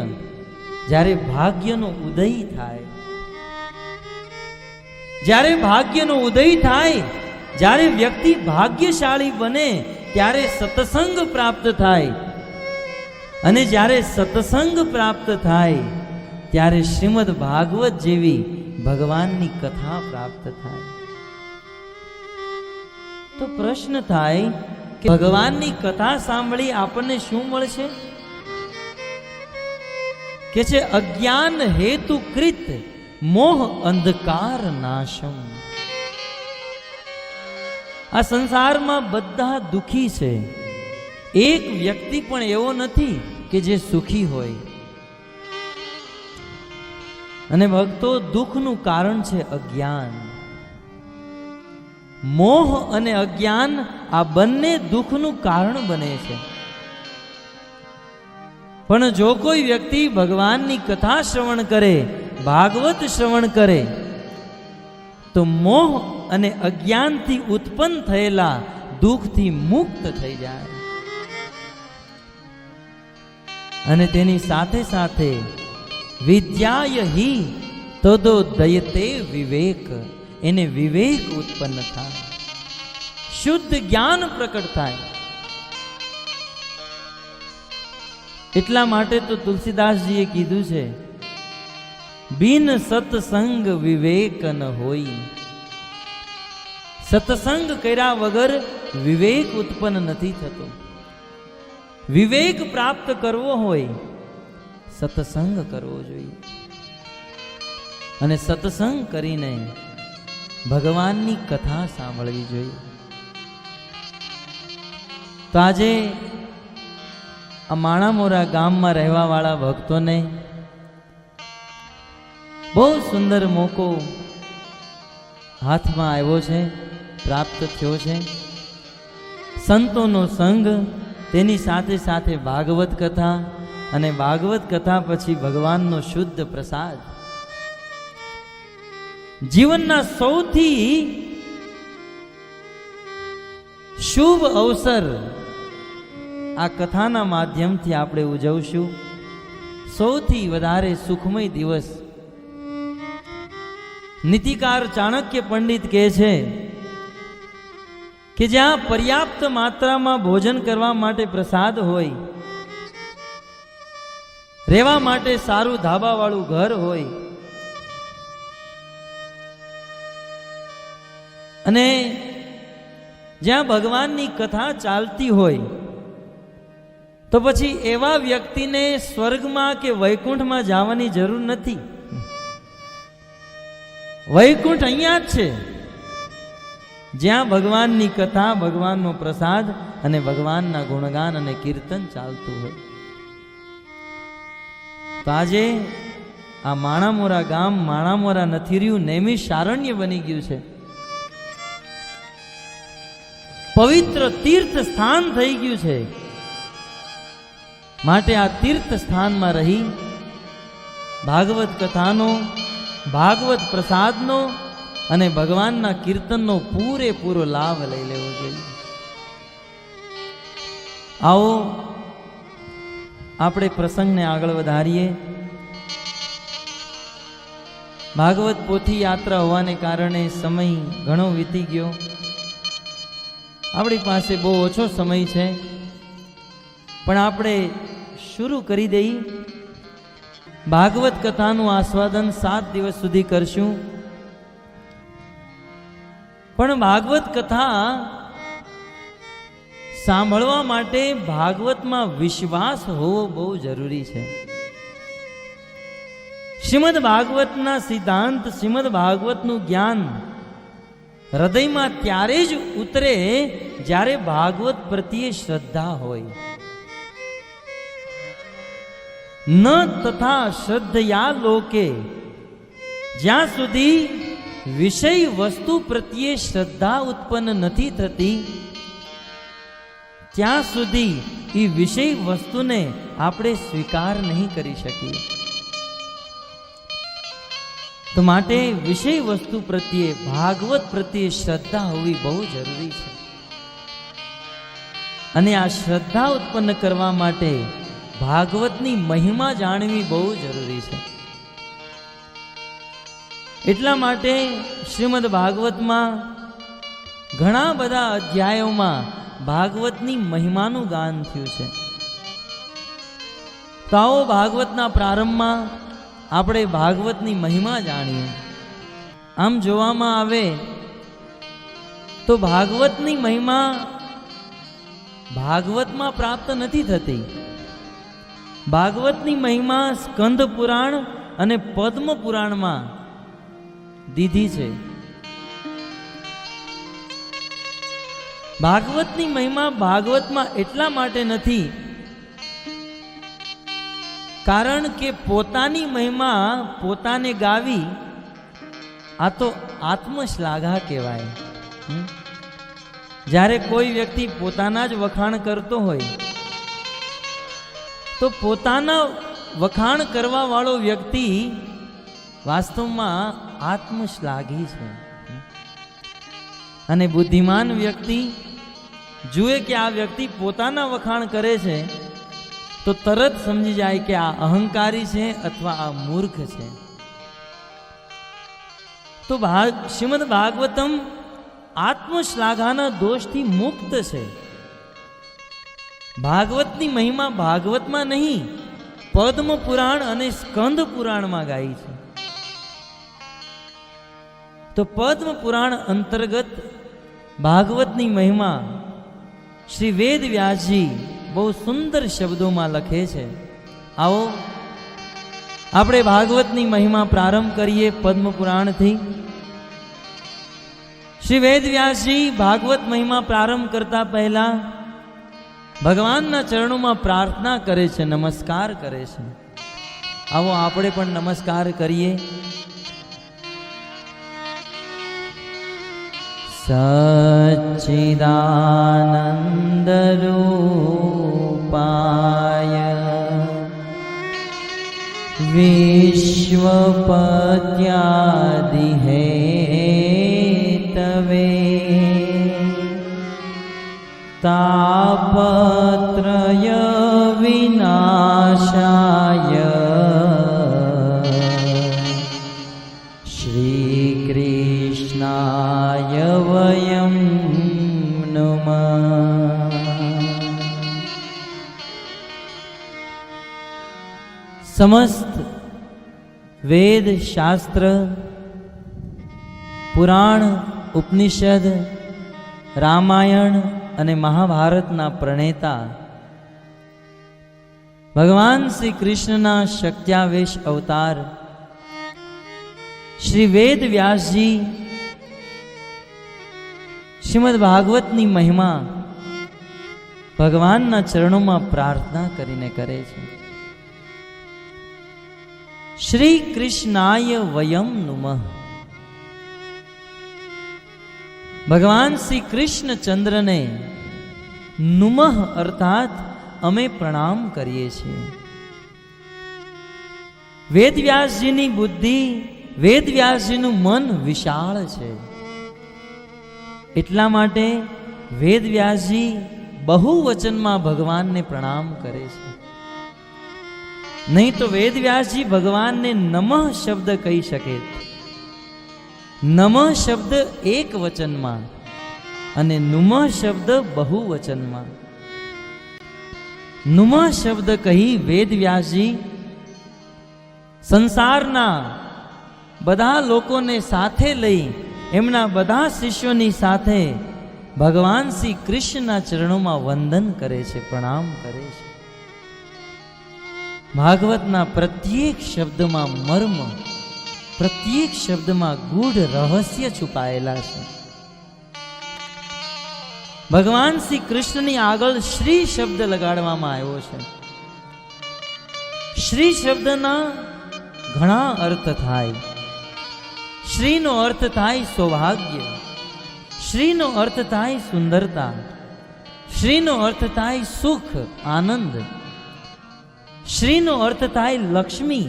જ્યારે ભાગ્યનો ઉદય થાય. જ્યારે ભાગ્યનો ઉદય થાય, જ્યારે વ્યક્તિ ભાગ્યશાળી બને ત્યારે સત્સંગ પ્રાપ્ત થાય. અને જ્યારે સત્સંગ પ્રાપ્ત થાય ત્યારે શ્રીમદ ભાગવત જેવી ભગવાનની કથા પ્રાપ્ત થાય. તો પ્રશ્ન થાય કે ભગવાનની કથા સાંભળી આપણને શું મળશે? કે છે અજ્ઞાન હેતુકૃત મોહ અંધકાર નાશમ. આ સંસારમાં બધા દુખી છે, એક વ્યક્તિ પણ એવો નથી કે જે સુખી હોય. અને ભક્તો, દુઃખનું કારણ છે અજ્ઞાન. મોહ અને અજ્ઞાન આ બંને દુઃખનું કારણ બને છે. પણ જો કોઈ વ્યક્તિ ભગવાનની કથા શ્રવણ કરે, ભાગવત શ્રવણ કરે, તો મોહ અને અજ્ઞાનથી ઉત્પન્ન થયેલા દુઃખથી મુક્ત થઈ જાય. અને તેની સાથે સાથે વિદ્યાય હિ તદો દયતે વિવેક, એને વિવેક ઉત્પન્ન થાય, શુદ્ધ જ્ઞાન પ્રકટ થાય. એટલા માટે તો તુલસીદાસજીએ કીધું છે, બિન સત્સંગ વિવેક ન હોય. સત્સંગ કર્યા વગર વિવેક ઉત્પન્ન નથી થતો. વિવેક પ્રાપ્ત કરવો હોય સત્સંગ કરવો જોઈએ. અને સત્સંગ કરીને ભગવાનની કથા સાંભળવી જોઈએ. તો આજે આ માણામોરા ગામમાં રહેવા વાળા ભક્તોને બહુ સુંદર મોકો હાથમાં આવ્યો છે, પ્રાપ્ત થયો છે. સંતોનો સંગ, તેની સાથે સાથે ભાગવત કથા, અને ભાગવત કથા પછી ભગવાનનો શુદ્ધ પ્રસાદ. જીવનના સૌથી શુભ અવસર આ કથાના માધ્યમથી આપણે ઉજવશું. સૌથી વધારે સુખમય દિવસ. નીતિકાર ચાણક્ય પંડિત કહે છે કે જ્યાં પર્યાપ્ત માત્રામાં ભોજન કરવા માટે પ્રસાદ હોય, રહેવા માટે સારું ધાબાવાળું ઘર હોય, અને જ્યાં ભગવાનની કથા ચાલતી હોય, તો પછી એવા વ્યક્તિને સ્વર્ગમાં કે વૈકુંઠમાં જવાની જરૂર નથી. વૈકુંઠ અહીંયા જ છે, જ્યાં ભગવાનની કથા, ભગવાનનો પ્રસાદ અને ભગવાનના ગુણગાન અને કીર્તન ચાલતું હોય. તો આજે આ માણામોરા ગામ, માણામોરા નથી રહ્યું, નૈમિષારણ્ય બની ગયું છે. પવિત્ર તીર્થ સ્થાન થઈ ગયું છે. માટે આ તીર્થ સ્થાનમાં રહી ભાગવત કથાનો, ભાગવત પ્રસાદનો અને ભગવાનના કીર્તનનો પૂરેપૂરો લાભ લઈ લેવો જોઈએ. આવો આપણે પ્રસંગને આગળ વધારીએ. ભાગવત પોથી યાત્રા હોવાને કારણે સમય ઘણો વીતી ગયો. આપણી પાસે બહુ ઓછો સમય છે, પણ આપણે શરૂ કરી દઈએ. ભાગવત કથાનું આસ્વાદન 7 દિવસ સુધી કરશું. પણ ભાગવત કથા સાંભળવા માટે ભાગવતમાં વિશ્વાસ હોવો બહુ જરૂરી છે. શ્રીમદ ભાગવતના સિદ્ધાંત, શ્રીમદ ભાગવતનું જ્ઞાન હૃદયમાં ત્યારે જ ઉતરે જ્યારે ભાગવત પ્રત્યે શ્રદ્ધા હોય. ન તથા શ્રદ્ધયા લોકે, જ્યાં સુધી વિષય વસ્તુ પ્રત્યે શ્રદ્ધા ઉત્પન્ન નથી થતી ત્યાં સુધી એ વિષય વસ્તુને આપણે સ્વીકાર નહીં કરી શકીએ. તો માટે વિષય વસ્તુ પ્રત્યે, ભાગવત પ્રત્યે શ્રદ્ધા હોવી બહુ જરૂરી છે. અને આ શ્રદ્ધા ઉત્પન્ન કરવા માટે ભાગવતની મહિમા જાણવી બહુ જરૂરી છે. એટલા માટે શ્રીમદ ભાગવતમાં ઘણા બધા અધ્યાયોમાં ભાગવતની મહિમાનું ગાન થયું છે. તો આવો ભાગવતના પ્રારંભમાં આપણે ભાગવતની મહિમા જાણીએ. આમ જોવામાં આવે તો ભાગવતની મહિમા ભાગવતમાં પ્રાપ્ત નથી થતી. ભાગવતની મહિમા સ્કંદ પુરાણ અને પદ્મ પુરાણમાં દીધી છે. ભાગવતની મહિમા ભાગવતમાં એટલા માટે નથી કારણ કે પોતાની મહિમા પોતાને ગાવી આ તો આત્મશ્લાઘા કહેવાય. જ્યારે કોઈ વ્યક્તિ પોતાના જ વખાણ કરતો હોય તો પોતાના વખાણ કરવા વાળો વ્યક્તિ વાસ્તવમાં આત્મશ્લાઘી છે. અને બુદ્ધિમાન વ્યક્તિ જુએ કે આ વ્યક્તિ પોતાના વખાણ કરે છે તો તરત સમજી જાય કે આ અહંકારી છે અથવા આ મૂર્ખ છે. તો શ્રીમદ ભાગવતમ આત્મશ્લાઘાના દોષથી મુક્ત છે. ભાગવતની મહિમા ભાગવતમાં નહીં, પદ્મ પુરાણ અને સ્કંદ પુરાણમાં ગાઈ છે. તો પદ્મ પુરાણ અંતર્ગત ભાગવતની મહિમા શ્રી વેદ વ્યાસજી બહુ સુંદર શબ્દોમાં લખે છે. આવો આપણે ભાગવતની મહિમા પ્રારંભ કરીએ પદ્મ પુરાણથી. શ્રી વેદ વ્યાસજી ભાગવત મહિમા પ્રારંભ કરતા પહેલા ભગવાનના ચરણોમાં પ્રાર્થના કરે છે, નમસ્કાર કરે છે. આવો આપણે પણ નમસ્કાર કરીએ. સચ્ચિદાનંદ રૂપાય વિશ્વપત્યાદિ હેતવે તાપત્રય વિનાશાય શ્રી કૃષ્ણાય વયમ નમઃ. સમસ્ત વેદ શાસ્ત્ર, પુરાણ, ઉપનિષદ, રામાયણ અને મહાભારતના પ્રણેતા ભગવાન શ્રી કૃષ્ણના શક્ત્યાવેશ અવતાર શ્રી વેદ વ્યાસજી શ્રીમદ ભાગવતની મહિમા ભગવાનના ચરણોમાં પ્રાર્થના કરીને કરે છે. શ્રી કૃષ્ણાય વયમ નુમઃ. ભગવાન શ્રી કૃષ્ણચંદ્રને નુમઃ અર્થાત અમે પ્રણામ કરીએ છીએ. વેદવ્યાસજીની બુદ્ધિ, વેદવ્યાસજીનું મન વિશાળ છે. એટલા માટે વેદવ્યાસજી બહુવચનમાં ભગવાનને પ્રણામ કરે છે. નહીં તો વેદવ્યાસજી ભગવાનને નમઃ શબ્દ કહી શકે. નમઃ શબ્દ એક વચનમાં અને નુમઃ શબ્દ બહુવચનમાં. નુમઃ શબ્દ કહી વેદવ્યાસજી સંસારના બધા લોકોને સાથે લઈ એમના બધા શિષ્યોની સાથે ભગવાન શ્રી કૃષ્ણના ચરણોમાં વંદન કરે છે, પ્રણામ કરે છે. ભાગવતના પ્રત્યેક શબ્દમાં મર્મ, પ્રત્યેક શબ્દમાં ગૂઢ રહસ્ય છુપાયેલા છે. ભગવાન શ્રી કૃષ્ણની આગળ શ્રી શબ્દ લગાડવામાં આવ્યો છે. શ્રી શબ્દના ઘણા અર્થ થાય. શ્રીનો અર્થ થાય સૌભાગ્ય, શ્રીનો અર્થ થાય સુંદરતા, શ્રીનો અર્થ થાય સુખ આનંદ, શ્રીનો અર્થ થાય લક્ષ્મી,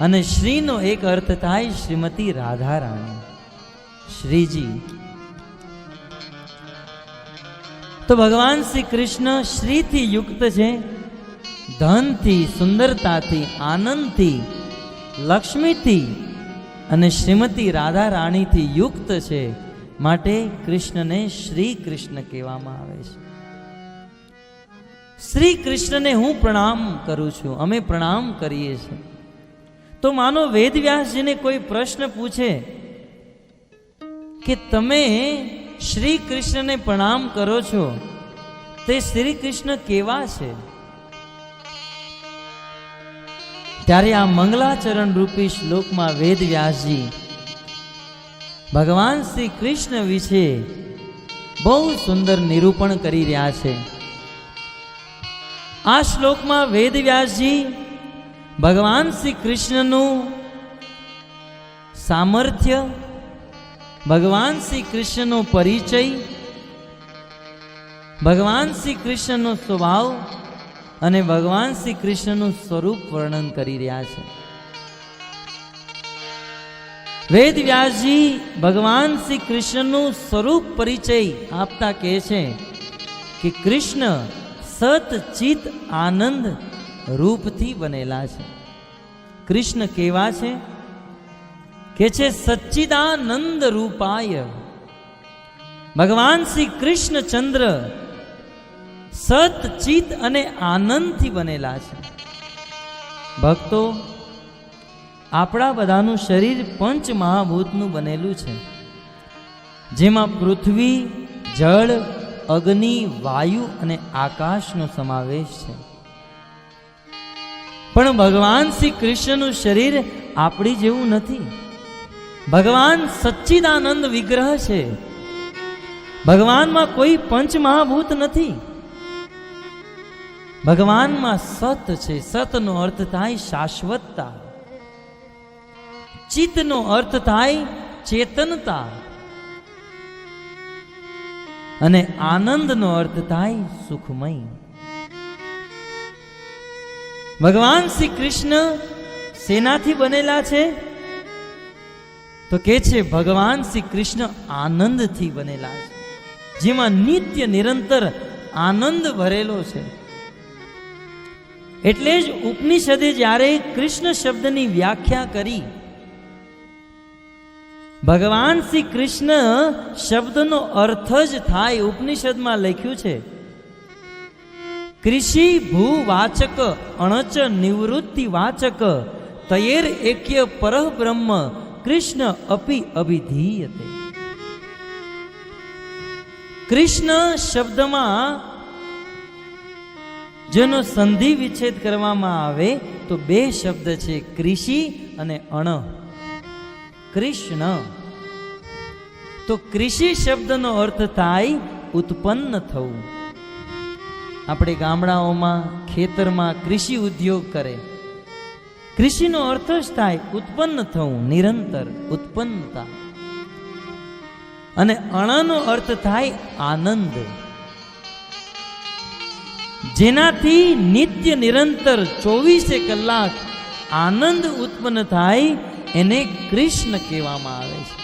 અને શ્રીનો એક અર્થ થાય શ્રીમતી રાધા રાણી. શ્રીજી તો ભગવાન શ્રી કૃષ્ણ શ્રીથી યુક્ત છે, ધનથી, સુંદરતાથી, આનંદથી, લક્ષ્મીથી અને શ્રીમતી રાધા રાણીથી યુક્ત છે. માટે કૃષ્ણને શ્રી કૃષ્ણ કહેવામાં આવે છે. શ્રી કૃષ્ણને હું પ્રણામ કરું છું, અમે પ્રણામ કરીએ છીએ. તો માનો વેદવ્યાસજીને કોઈ પ્રશ્ન પૂછે કે તમે શ્રી કૃષ્ણને પ્રણામ કરો છો, તે શ્રી કૃષ્ણ કેવા છે? ત્યારે આ મંગલાચરણ રૂપી શ્લોકમાં વેદવ્યાસજી ભગવાન શ્રી કૃષ્ણ વિશે બહુ સુંદર નિરૂપણ કરી રહ્યા છે. આ શ્લોકમાં વેદવ્યાસજી ભગવાન શ્રી કૃષ્ણનું સામર્થ્ય, ભગવાન શ્રી કૃષ્ણનો પરિચય, ભગવાન શ્રી કૃષ્ણનો સ્વભાવ અને ભગવાન શ્રી કૃષ્ણનું સ્વરૂપ વર્ણન કરી રહ્યા છે. વેદવ્યાસજી ભગવાન શ્રી કૃષ્ણનું સ્વરૂપ પરિચય આપતા કહે છે કે કૃષ્ણ સત ચિત આનંદ રૂપથી બનેલા છે. કૃષ્ણ કેવા છે? કે છે સચ્ચિદાનંદ રૂપાય. ભગવાન શ્રી કૃષ્ણચંદ્ર સત ચિત અને આનંદથી બનેલા છે. ભક્તો, આપણા બધાનું શરીર પંચ મહાભૂતનું બનેલું છે, જેમાં પૃથ્વી, જળ, અગ્નિ, વાયુ અને આકાશનો સમાવેશ છે. પણ ભગવાન શ્રી કૃષ્ણનું શરીર આપણી જેવું નથી. ભગવાન સચ્ચિદાનંદ વિગ્રહ છે. ભગવાનમાં કોઈ પંચ મહાભૂત નથી. ભગવાનમાં સત છે. સતનો અર્થ થાય શાશ્વતતા, ચિત્તનો અર્થ થાય ચેતનતા, અને આનંદનો અર્થ થાય સુખમય. ભગવાન શ્રી કૃષ્ણ શેનાથી બનેલા છે? તો કે છે ભગવાન શ્રી કૃષ્ણ આનંદથી બનેલા છે, જેમાં નિત્ય નિરંતર આનંદ ભરેલો છે. એટલે જ ઉપનિષદે જ્યારે કૃષ્ણ શબ્દની વ્યાખ્યા કરી, ભગવાન શ્રી કૃષ્ણ શબ્દનો અર્થ જ થાય, ઉપનિષદમાં લખ્યું છે કૃષિ ભૂવાચક અણચ નિવૃત્તિ વાચક તયેર એક્ય પરઃ બ્રહ્મ કૃષ્ણ અપી અભિધીયતે. કૃષ્ણ શબ્દમાં જેનો સંધિ વિચ્છેદ કરવામાં આવે તો બે શબ્દ છે, કૃષિ અને અણ. કૃષ્ણ તો કૃષિ શબ્દનો અર્થ થાય ઉત્પન્ન થવું. આપણે ગામડાઓમાં ખેતરમાં કૃષિ ઉદ્યોગ કરે, કૃષિનો અર્થ જ થાય ઉત્પન્ન થવું, નિરંતર ઉત્પન્નતા. અને અણનો અર્થ થાય આનંદ, જેનાથી નિત્ય નિરંતર 24 કલાક આનંદ ઉત્પન્ન થાય, એને કૃષ્ણ કહેવામાં આવે છે.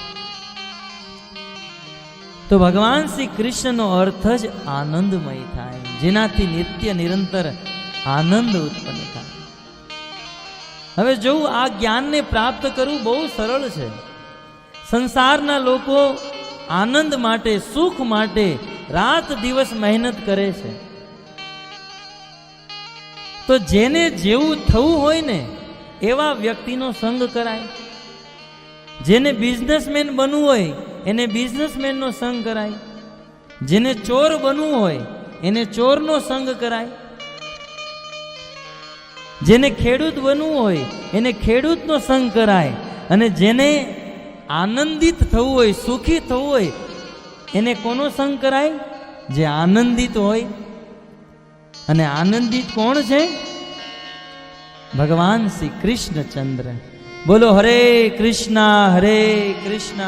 તો ભગવાન શ્રી કૃષ્ણનો અર્થ જ આનંદમય થાય, જેનાથી નિત્ય નિરંતર આનંદ ઉત્પન્ન થાય. હવે જો આ જ્ઞાનને પ્રાપ્ત કરવું બહુ સરળ છે. સંસારના લોકો આનંદ માટે, સુખ માટે રાત દિવસ મહેનત કરે છે. તો જેને જેવું થવું હોય ને, એવા વ્યક્તિનો સંગ કરાય. જેને બિઝનેસમેન બનવું હોય એને બિઝનેસમેનનો સંગ કરાય. જેને ચોર બનવું હોય એને ચોરનો સંગ કરાય. જેને ખેડૂત બનવું હોય એને ખેડૂતનો સંગ કરાય. અને જેને આનંદિત થવું હોય, સુખી થવું હોય, એને કોનો સંગ કરાય? જે આનંદિત હોય. અને આનંદિત કોણ છે? ભગવાન શ્રી કૃષ્ણચંદ્ર. બોલો હરે કૃષ્ણ હરે કૃષ્ણ.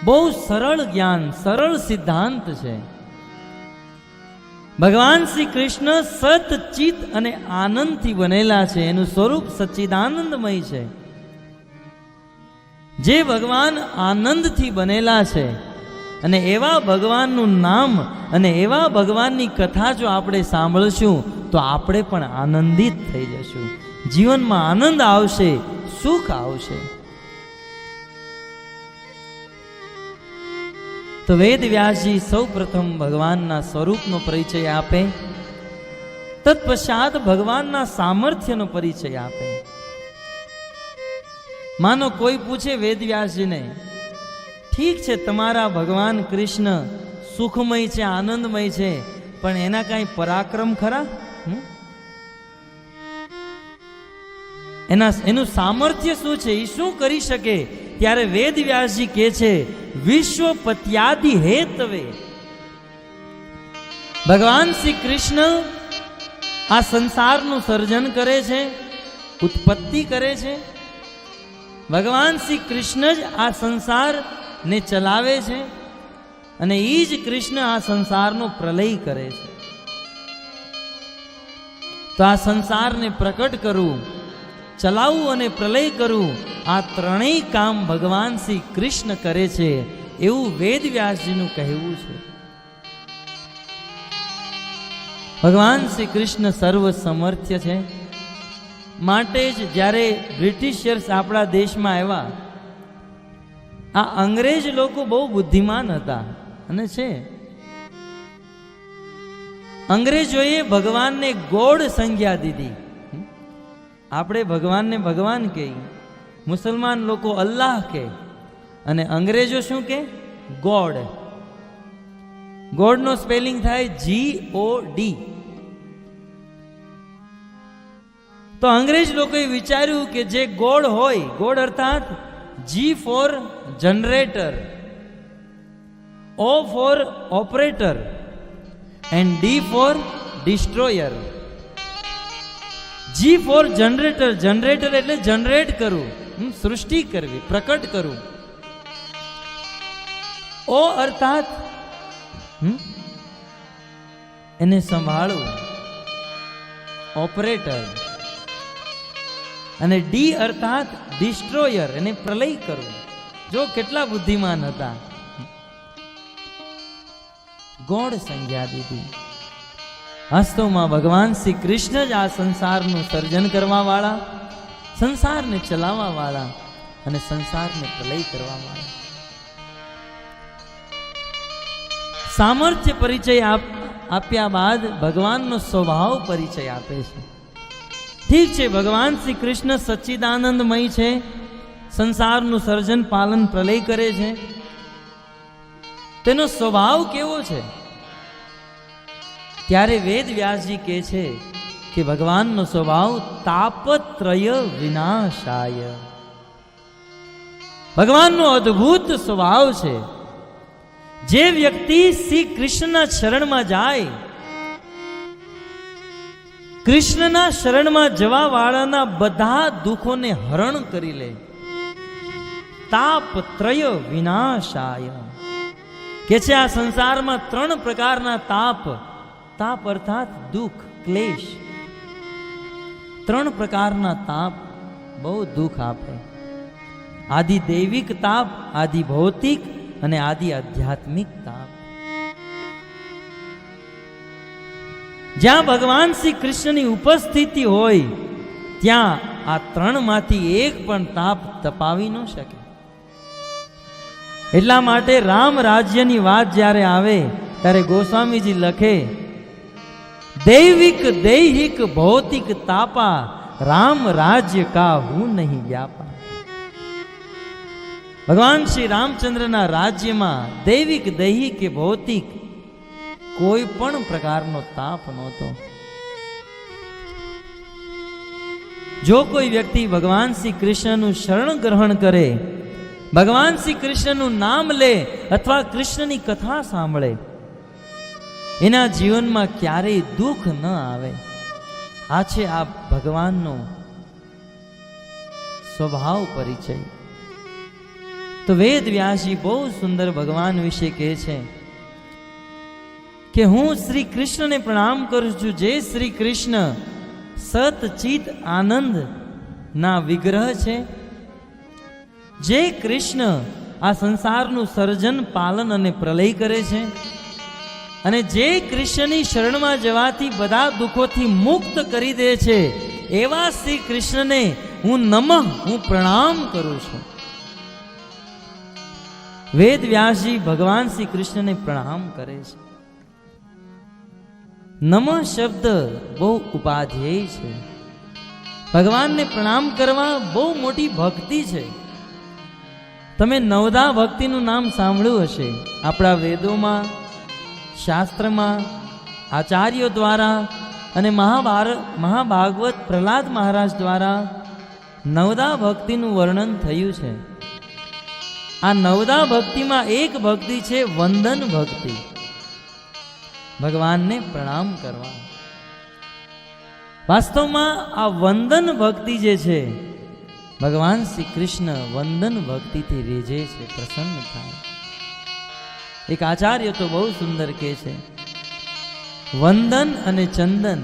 બહુ સરળ જ્ઞાન, સરળ સિદ્ધાંત છે. ભગવાન શ્રી કૃષ્ણ સત, ચિત અને આનંદથી બનેલા છે. એનું સ્વરૂપ સચ્ચિદાનંદમય છે. જે ભગવાન આનંદથી બનેલા છે અને એવા ભગવાનનું નામ અને એવા ભગવાનની કથા જો આપણે સાંભળશું તો આપણે પણ આનંદિત થઈ જશું. જીવનમાં આનંદ આવશે, સુખ આવશે. તો વેદ વ્યાસજી સૌ પ્રથમ ભગવાનના સ્વરૂપનો પરિચય આપે, તત્પશ્ચાત ભગવાનના સામર્થ્યનો પરિચય આપે. માનો કોઈ પૂછે વેદ વ્યાસજીને, ઠીક છે તમારા ભગવાન કૃષ્ણ સુખમય છે, આનંદમય છે, પણ એના કાંઈ પરાક્રમ ખરા? એનું સામર્થ્ય શું છે? એ શું કરી શકે? ત્યારે વેદ વ્યાસજી કહે છે, વિશ્વપત્યાદિ હેતવે. ભગવાન શ્રી કૃષ્ણ આ સંસારનું સર્જન કરે છે, ઉત્પત્તિ કરે છે. ભગવાન શ્રી કૃષ્ણ જ આ સંસારને ચલાવે છે અને એ જ કૃષ્ણ આ સંસારનો પ્રલય કરે છે. તો આ સંસારને પ્રકટ કરવું, ચલાવવું અને પ્રલય કરવું, આ ત્રણેય કામ ભગવાન શ્રી કૃષ્ણ કરે છે એવું વેદ વ્યાસજીનું કહેવું છે. ભગવાન શ્રી કૃષ્ણ સર્વ સમર્થ્ય છે. માટે જ જ્યારે બ્રિટિશર્સ આપણા દેશમાં આવ્યા, આ અંગ્રેજ લોકો બહુ બુદ્ધિમાન હતા અને છે. અંગ્રેજોએ ભગવાનને ગોડ સંજ્ઞા દીધી. આપણે ભગવાનને ભગવાન કહીએ, મુસલમાન લોકો અલ્લાહ કહે, અને અંગ્રેજો શું કહે? ગોડ. ગોડનો સ્પેલિંગ થાય GOD. તો અંગ્રેજ લોકોએ વિચાર્યું કે જે ગોડ હોય, ગોડ અર્થાત G for generator, O for operator and D for destroyer. G for generator, generator એટલે જનરેટ કરવું, સૃષ્ટિ કરવી, પ્રકટ કરવું. O અર્થાત એને સંભાળવું, ઓપરેટર. અને ડી અર્થાત ડિસ્ટ્રોયર, એને પ્રલય કરવું. જો કેટલા બુદ્ધિમાન હતા. ગોડ સંજ્ઞા દીધી. વાસ્તવમાં ભગવાન શ્રી કૃષ્ણ જ આ સંસારનું સર્જન કરવા વાળા, સંસારને ચલાવવા વાળા અને સંસારને પ્રલય કરવા વાળા. સામર્થ્ય પરિચય આપ્યા બાદ ભગવાનનો સ્વભાવ પરિચય આપે છે. ઠીક છે, ભગવાન શ્રી કૃષ્ણ સચ્ચિદાનંદમય છે, સંસારનું સર્જન, પાલન, પ્રલય કરે છે. તેનો સ્વભાવ કેવો છે? ત્યારે વેદ વ્યાસજી કહે છે કે ભગવાનનો સ્વભાવ તાપત્રય વિનાશાય. ભગવાનનો અદ્ભુત સ્વભાવ છે. જે વ્યક્તિ શ્રી કૃષ્ણના શરણમાં જાય, કૃષ્ણના શરણમાં જવા વાળાના બધા દુઃખોને હરણ કરી લે. તાપત્રય વિનાશાય કે છે આ સંસારમાં ત્રણ પ્રકારના તાપ. તાપ અર્થાત દુઃખ, ક્લેશ. ત્રણ પ્રકારના તાપ બહુ દુઃખ આપે. આદિ દૈવિક તાપ, આદિ ભૌતિક અને આદિ આધ્યાત્મિક તાપ. જ્યાં ભગવાન શ્રી કૃષ્ણની ઉપસ્થિતિ હોય ત્યાં આ ત્રણમાંથી એક પણ તાપ તપાવી ન શકે. એટલા માટે રામ રાજ્યની વાત જ્યારે આવે ત્યારે ગોસ્વામીજી લખે, દૈવિક દૈહિક ભૌતિક તાપા, રામ રાજ્ય કા હું નહીં વ્યાપા. ભગવાન શ્રી રામચંદ્રના રાજ્યમાં દૈવિક દૈહિક કે ભૌતિક કોઈ પણ પ્રકારનો તાપ નહોતો. જો કોઈ વ્યક્તિ ભગવાન શ્રી કૃષ્ણનું શરણ ગ્રહણ કરે, ભગવાન શ્રી કૃષ્ણનું નામ લે અથવા કૃષ્ણની કથા સાંભળે, એના જીવનમાં ક્યારેય દુઃખ ન આવે. આ છે આ ભગવાનનો સ્વભાવ પરિચય. તો વેદ વ્યાસજી બહુ સુંદર ભગવાન વિશે કહે છે કે હું શ્રી કૃષ્ણને પ્રણામ કરું છું, જે શ્રી કૃષ્ણ સત ચિત આનંદ ના વિગ્રહ છે, જે કૃષ્ણ આ સંસારનું સર્જન પાલન અને પ્રલય કરે છે, અને જે કૃષ્ણની શરણમાં જવાથી બધા દુઃખોથી મુક્ત કરી દે છે, એવા શ્રી કૃષ્ણને હું હું પ્રણામ કરું છું. વેદ વ્યાસજી ભગવાન શ્રી કૃષ્ણને પ્રણામ કરે છે. નમઃ શબ્દ બહુ ઉપાધ્યેય છે. ભગવાનને પ્રણામ કરવા બહુ મોટી ભક્તિ છે. તમે નવદા ભક્તિનું નામ સાંભળ્યું હશે. આપણા વેદોમાં, શાસ્ત્રમાં, આચાર્યો દ્વારા અને મહાભાગવત પ્રહલાદ મહારાજ દ્વારા નવદા ભક્તિનું વર્ણન થયું છે. આ નવદા ભક્તિમાં એક ભક્તિ છે વંદન ભક્તિ, ભગવાનને પ્રણામ કરવા. વાસ્તવમાં આ વંદન ભક્તિ જે છે, ભગવાન શ્રી કૃષ્ણ વંદન ભક્તિથી રીઝે છે, પ્રસન્ન થાય. એક આચાર્ય તો બહુ સુંદર કહે છે, વંદન અને ચંદન,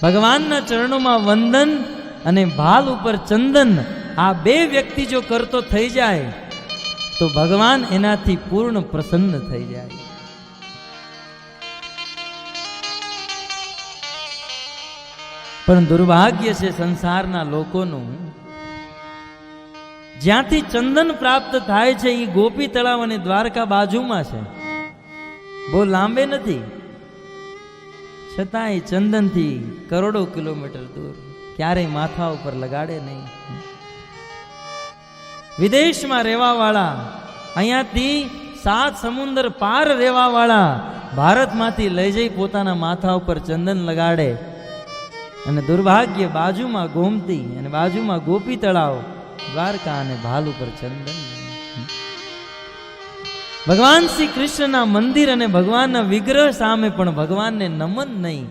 ભગવાનના ચરણોમાં વંદન અને ભાલ ઉપર ચંદન, આ બે વ્યક્તિ જો કરતો થઈ જાય તો ભગવાન એનાથી પૂર્ણ પ્રસન્ન થઈ જાય. પણ દુર્ભાગ્ય છે સંસારના લોકોનું, જ્યાંથી ચંદન પ્રાપ્ત થાય છે એ ગોપી તળાવ અને દ્વારકા બાજુમાં છે, બહુ લાંબે નથી, છતાંય ચંદનથી કરોડો કિલોમીટર દૂર, ક્યારેય માથા ઉપર લગાડે નહીં. વિદેશમાં રહેવા વાળા, અહીંયાથી 7 સમુદ્ર પાર રહેવા વાળા ભારતમાંથી લઈ જઈ પોતાના માથા ઉપર ચંદન લગાડે, અને દુર્ભાગ્ય બાજુમાં ગોમતી અને બાજુમાં ગોપી તળાવ, દ્વારકા અને ભાલ ઉપર ચંદન. ભગવાન શ્રી કૃષ્ણના મંદિર અને ભગવાનના વિગ્રહ સામે પણ ભગવાનને નમન નહીં,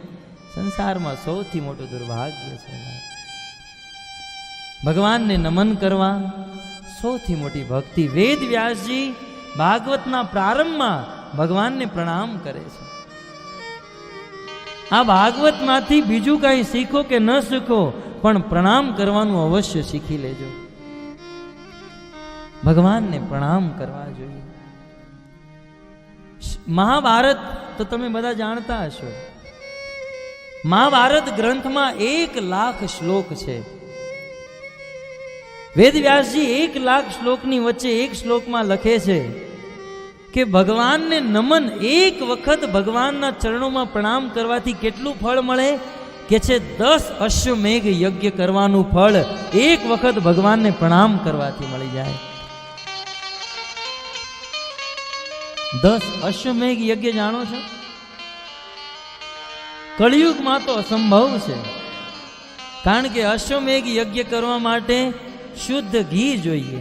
સંસારમાં સૌથી મોટું દુર્ભાગ્ય છે. ભગવાનને નમન કરવા સૌથી મોટી ભક્તિ. વેદ વ્યાસજી ભાગવતના પ્રારંભમાં ભગવાનને પ્રણામ કરે છે. આ ભાગવતમાંથી બીજું કઈ શીખો કે ન શીખો, પણ પ્રણામ કરવાનું અવશ્ય શીખી લેજો. ભગવાનને પ્રણામ કરવા જોઈએ. મહાભારત તો તમે બધા જાણતા હશો. મહાભારત ગ્રંથમાં 1,00,000 શ્લોક છે. વેદવ્યાસજી 1,00,000 શ્લોકની વચ્ચે એક શ્લોકમાં લખે છે કે ભગવાનને નમન, એક વખત ભગવાનના ચરણોમાં પ્રણામ કરવાથી કેટલું ફળ મળે કે છે 10 અશ્વમેઘ યજ્ઞ કરવાનું ફળ એક વખત ભગવાનને પ્રણામ કરવાથી મળી જાય. 10 અશ્વમેઘ યજ્ઞ જાણો છો? કળિયુગમાં તો અસંભવ છે, કારણ કે અશ્વમેઘ યજ્ઞ કરવા માટે શુદ્ધ ઘી જોઈએ.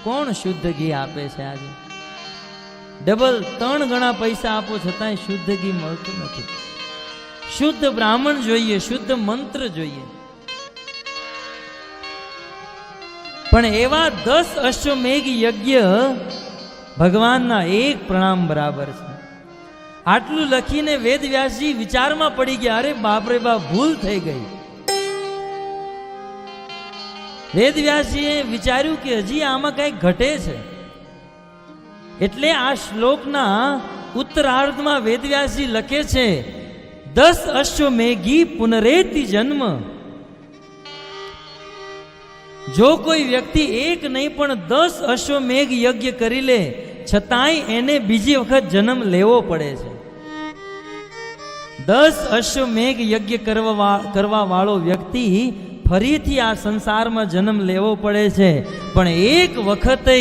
કોણ શુદ્ધ ઘી આપે છે? આજે ડબલ 3 ગણા પૈસા આપો છતાંય શુદ્ધ ઘી મળતું નથી. શુદ્ધ બ્રાહ્મણ જોઈએ, શુદ્ધ મંત્ર જોઈએ. પણ એવા 10 અશ્વમેઘ યજ્ઞ ભગવાનના એક પ્રણામ બરાબર છે. આટલું લખીને વેદવ્યાસજી વિચારમાં પડી ગયા, અરે બાપરે બાપ, ભૂલ થઈ ગઈ. વેદવ્યાસજીએ વિચાર્યું કે હજી આમાં કઈ ઘટે છે, એટલે આ શ્લોકના ઉત્તરાર્ધમાં વેદવ્યાસજી લખે છે 10 અશ્વમેઘી પુનરેતિ જન્મ. જો કોઈ વ્યક્તિ એક નહીં પણ 10 અશ્વમેઘ યજ્ઞ કરી લે, છતાંય એને બીજી વખત જન્મ લેવો પડે છે. 10 અશ્વમેઘ યજ્ઞ કરવા વાળો વ્યક્તિ ફરીથી આ સંસારમાં જન્મ લેવો પડે છે. પણ એક વખતે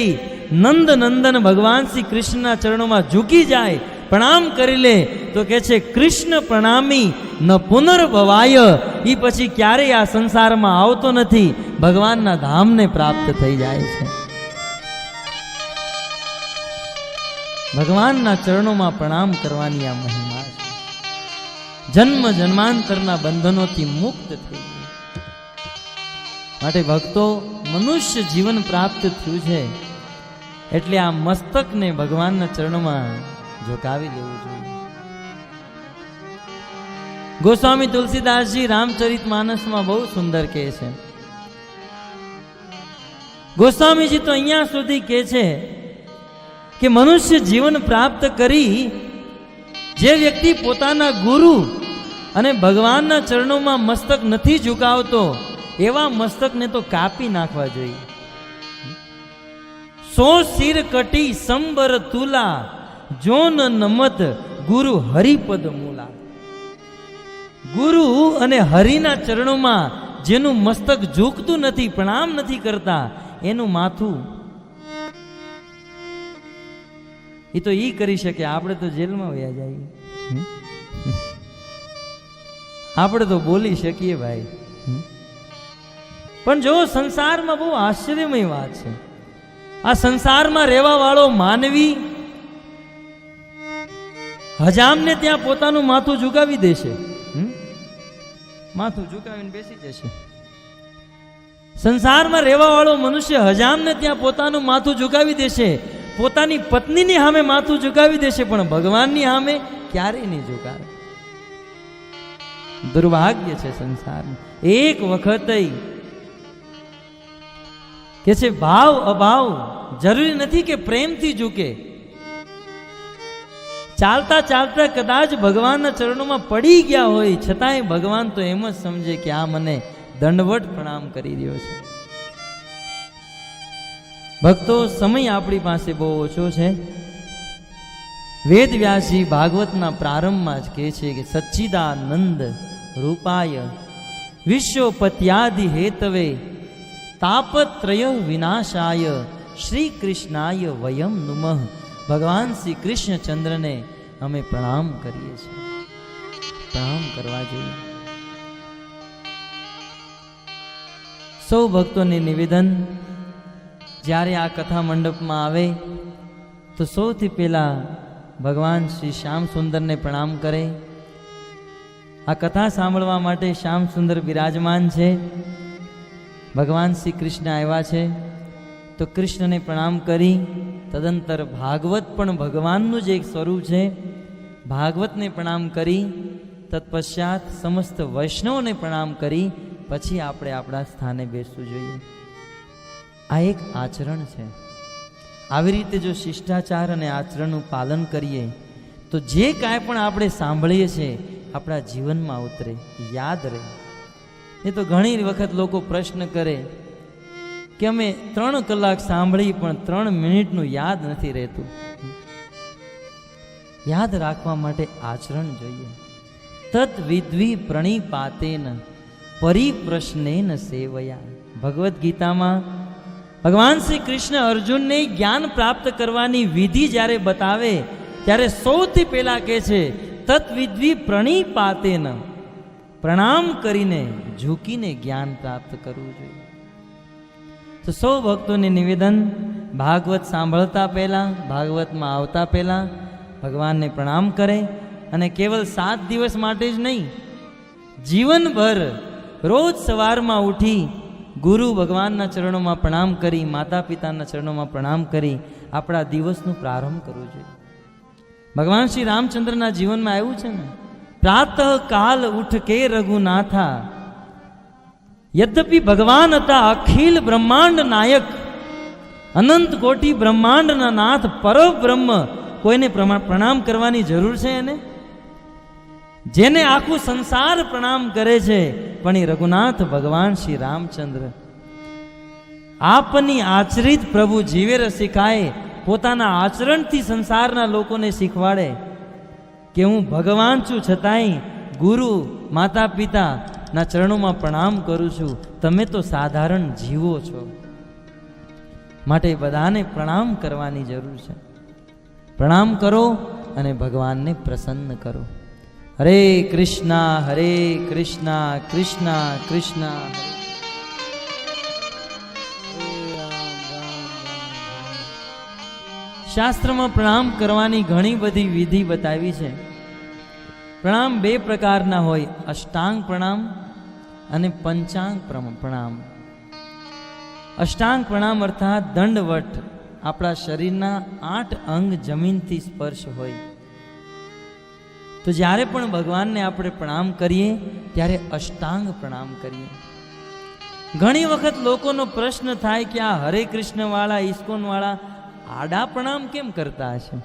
નંદ નંદન ભગવાન શ્રી કૃષ્ણના ચરણોમાં ઝૂકી જાય, પ્રણામ કરી લે તો કે છે કૃષ્ણ પ્રણામી ન પુનર્ભવાય. એ પછી ક્યારેય આ સંસારમાં આવતો નથી, ભગવાનના ધામને પ્રાપ્ત થઈ જાય છે. ભગવાનના ચરણોમાં પ્રણામ કરવાની આ મહિમા છે. જન્મ જન્માંતરના બંધનોથી મુક્ત થઈ ગયું. માટે ભક્તો, મનુષ્ય જીવન પ્રાપ્ત થયું છે એટલે આ મસ્તકને ભગવાનના ચરણોમાં ઝુકાવી દેવું જોઈએ. ગોસ્વામી તુલસીદાસજી રામચરિતમાનસમાં બહુ સુંદર કહે છે. ગોસ્વામીજી તો અહીંયા સુધી કહે છે કે મનુષ્ય જીવન પ્રાપ્ત કરી જે વ્યક્તિ પોતાના ગુરુ અને ભગવાનના ચરણોમાં મસ્તક નથી ઝુકાવતો એવા મસ્તકને તો કાપી નાખવા જોઈએ. 100 શિર કટી સંબર તુલા, જોન નમત ગુરુ હરિપદ મૂલા. ગુરુ અને હરિના ચરણોમાં જેનું મસ્તક ઝૂકતું નથી, પ્રણામ નથી કરતા, એનું માથું એ તો ઈ કરી શકે. આપણે તો જેલમાં વયા જઈએ, આપણે તો બોલી શકીએ ભાઈ. પણ જો સંસારમાં બહુ આશ્ચર્યમય વાત છે. આ સંસારમાં રહેવા વાળો માનવી હજામને ત્યાં પોતાનું માથું ઝુકાવી દેશે, માથું ઝુકાવીને બેસી જશે. સંસારમાં રહેવા વાળો મનુષ્ય હજામને ત્યાં પોતાનું માથું ઝુકાવી દેશે, પોતાની પત્નીની સામે માથું ઝુકાવી દેશે, પણ ભગવાનની સામે ક્યારેય નહીં ઝુકાવે. દુર્ભાગ્ય છે સંસારમાં. એક વખત કે છે ભાવ અભાવ જરૂરી નથી કે પ્રેમથી ઝૂકે. ચાલતા ચાલતા કદાચ ભગવાનના ચરણોમાં પડી ગયા હોય છતાંય ભગવાન તો એમ જ સમજે કે આ મને દંડવટ પ્રણામ કરી રહ્યો છે. ભક્તો, સમય આપણી પાસે બહુ ઓછો છે. વેદ વ્યાસજી ભાગવતના પ્રારંભમાં જ કહે છે કે સચ્ચિદાનંદ રૂપાય વિશ્વપત્યાદિ હેતવે તાપત્રય વિનાશાય શ્રી કૃષ્ણાય વયમ નુમઃ. ભગવાન શ્રી કૃષ્ણચંદ્રને અમે પ્રણામ કરીએ છીએ. પ્રણામ કરવા જોઈએ. સૌ ભક્તોને નિવેદન, જ્યારે આ કથા મંડપમાં આવે તો સૌથી પહેલા ભગવાન શ્રી શ્યામ સુંદરને પ્રણામ કરે. આ કથા સાંભળવા માટે શ્યામ સુંદર બિરાજમાન છે. ભગવાન શ્રી કૃષ્ણ આવ્યા છે તો કૃષ્ણને પ્રણામ કરી, તદંતર ભાગવત પણ ભગવાનનું જ એક સ્વરૂપ છે, ભાગવતને પ્રણામ કરી, તત્પશ્ચાત સમસ્ત વૈષ્ણવને પ્રણામ કરી પછી આપણે આપણા સ્થાને બેસવું જોઈએ. આ એક આચરણ છે. આવી રીતે જો શિષ્ટાચાર અને આચરણનું પાલન કરીએ તો જે કાંઈ પણ આપણે સાંભળીએ છીએ આપણા જીવનમાં ઉતરે, યાદ રહે. એ તો ઘણી વખત લોકો પ્રશ્ન કરે કે અમે 3 કલાક સાંભળી પણ 3 મિનિટનું યાદ નથી રહેતું. યાદ રાખવા માટે આચરણ જોઈએ. તત વિદ્વી પ્રણિપાતેન પરિપ્રશ્નેન સેવયા. ભગવદ્ ગીતામાં ભગવાન શ્રી કૃષ્ણ અર્જુનને જ્ઞાન પ્રાપ્ત કરવાની વિધિ જ્યારે બતાવે ત્યારે સૌથી પહેલા કહે છે તત વિદ્વી પ્રણિપાતેન, પ્રણામ કરીને ઝૂકીને જ્ઞાન પ્રાપ્ત કરવું જોઈએ. તો સૌ ભક્તોને નિવેદન, ભાગવત સાંભળતા પહેલા, ભાગવતમાં આવતા પહેલા ભગવાનને પ્રણામ કરે. અને કેવલ 7 દિવસ માટે જ નહીં, જીવનભર રોજ સવારમાં ઉઠી ગુરુ ભગવાનના ચરણોમાં પ્રણામ કરી, માતા પિતાના ચરણોમાં પ્રણામ કરી આપણા દિવસનો પ્રારંભ કરવો જોઈએ. ભગવાન શ્રી રામચંદ્રના જીવનમાં આવ્યું છે ને, પ્રાતઃ કાલ ઉઠ કે રઘુનાથા, યદ્યપિ ભગવાન હતા અખિલ બ્રહ્માંડ નાયક, અનંત કોટી બ્રહ્માંડના નાથ પરબ્રહ્મ, કોઈને પ્રણામ કરવાની જરૂર છે એને? જેને આખું સંસાર પ્રણામ કરે છે, પણ એ રઘુનાથ ભગવાન શ્રી રામચંદ્ર. આપની આચરિત પ્રભુ જીવે રસિકાય, પોતાના આચરણથી સંસારના લોકોને શીખવાડે કે હું ભગવાન છું, છતાંય ગુરુ માતા પિતાના ચરણોમાં પ્રણામ કરું છું, તમે તો સાધારણ જીવો છો. માટે બધાને પ્રણામ કરવાની જરૂર છે. પ્રણામ કરો અને ભગવાનને પ્રસન્ન કરો. હરે કૃષ્ણ કૃષ્ણ કૃષ્ણ હરે. શાસ્ત્રમાં પ્રણામ કરવાની ઘણી બધી વિધિ બતાવી છે. પ્રણામ બે પ્રકારના હોય, અષ્ટાંગ પ્રણામ અને પંચાંગ પ્રણામ. અષ્ટાંગ પ્રણામ અર્થાત દંડવટ, આપણા શરીરના 8 અંગ જમીનથી સ્પર્શ હોય. તો જ્યારે પણ ભગવાનને આપણે પ્રણામ કરીએ ત્યારે અષ્ટાંગ પ્રણામ કરીએ. ઘણી વખત લોકોનો પ્રશ્ન થાય કે આ હરે કૃષ્ણ વાળા, ઇસ્કોન વાળા આડા પ્રણામ કેમ કરતા હશે?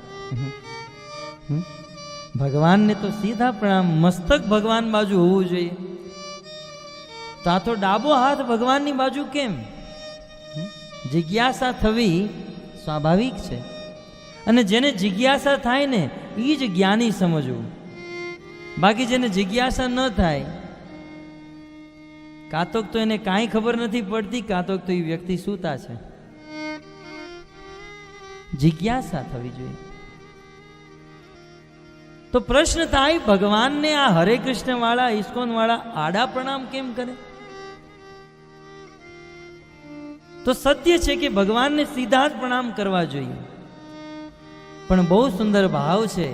ભગવાનને તો સીધા પ્રણામ, મસ્તક ભગવાન બાજુ હોવું જોઈએ. તો આ તો ડાબો હાથ ભગવાનની બાજુ કેમ? જિજ્ઞાસા થવી સ્વાભાવિક છે. અને જેને જિજ્ઞાસા થાય ને એ જ જ્ઞાની સમજવું. બાકી જેને જિજ્ઞાસા ન થાય, કાતોક તો એને કાંઈ ખબર નથી પડતી, કાતોક તો એ વ્યક્તિ સૂતા છે. જિજ્ઞાસા થવી જોઈએ. તો પ્રશ્ન થાય, ભગવાનને આ હરે કૃષ્ણ વાળા, ઇસ્કોન વાળા આડા પ્રણામ કેમ કરે? તો સત્ય છે કે ભગવાનને સીધા જ પ્રણામ કરવા જોઈએ. પણ બહુ સુંદર ભાવ છે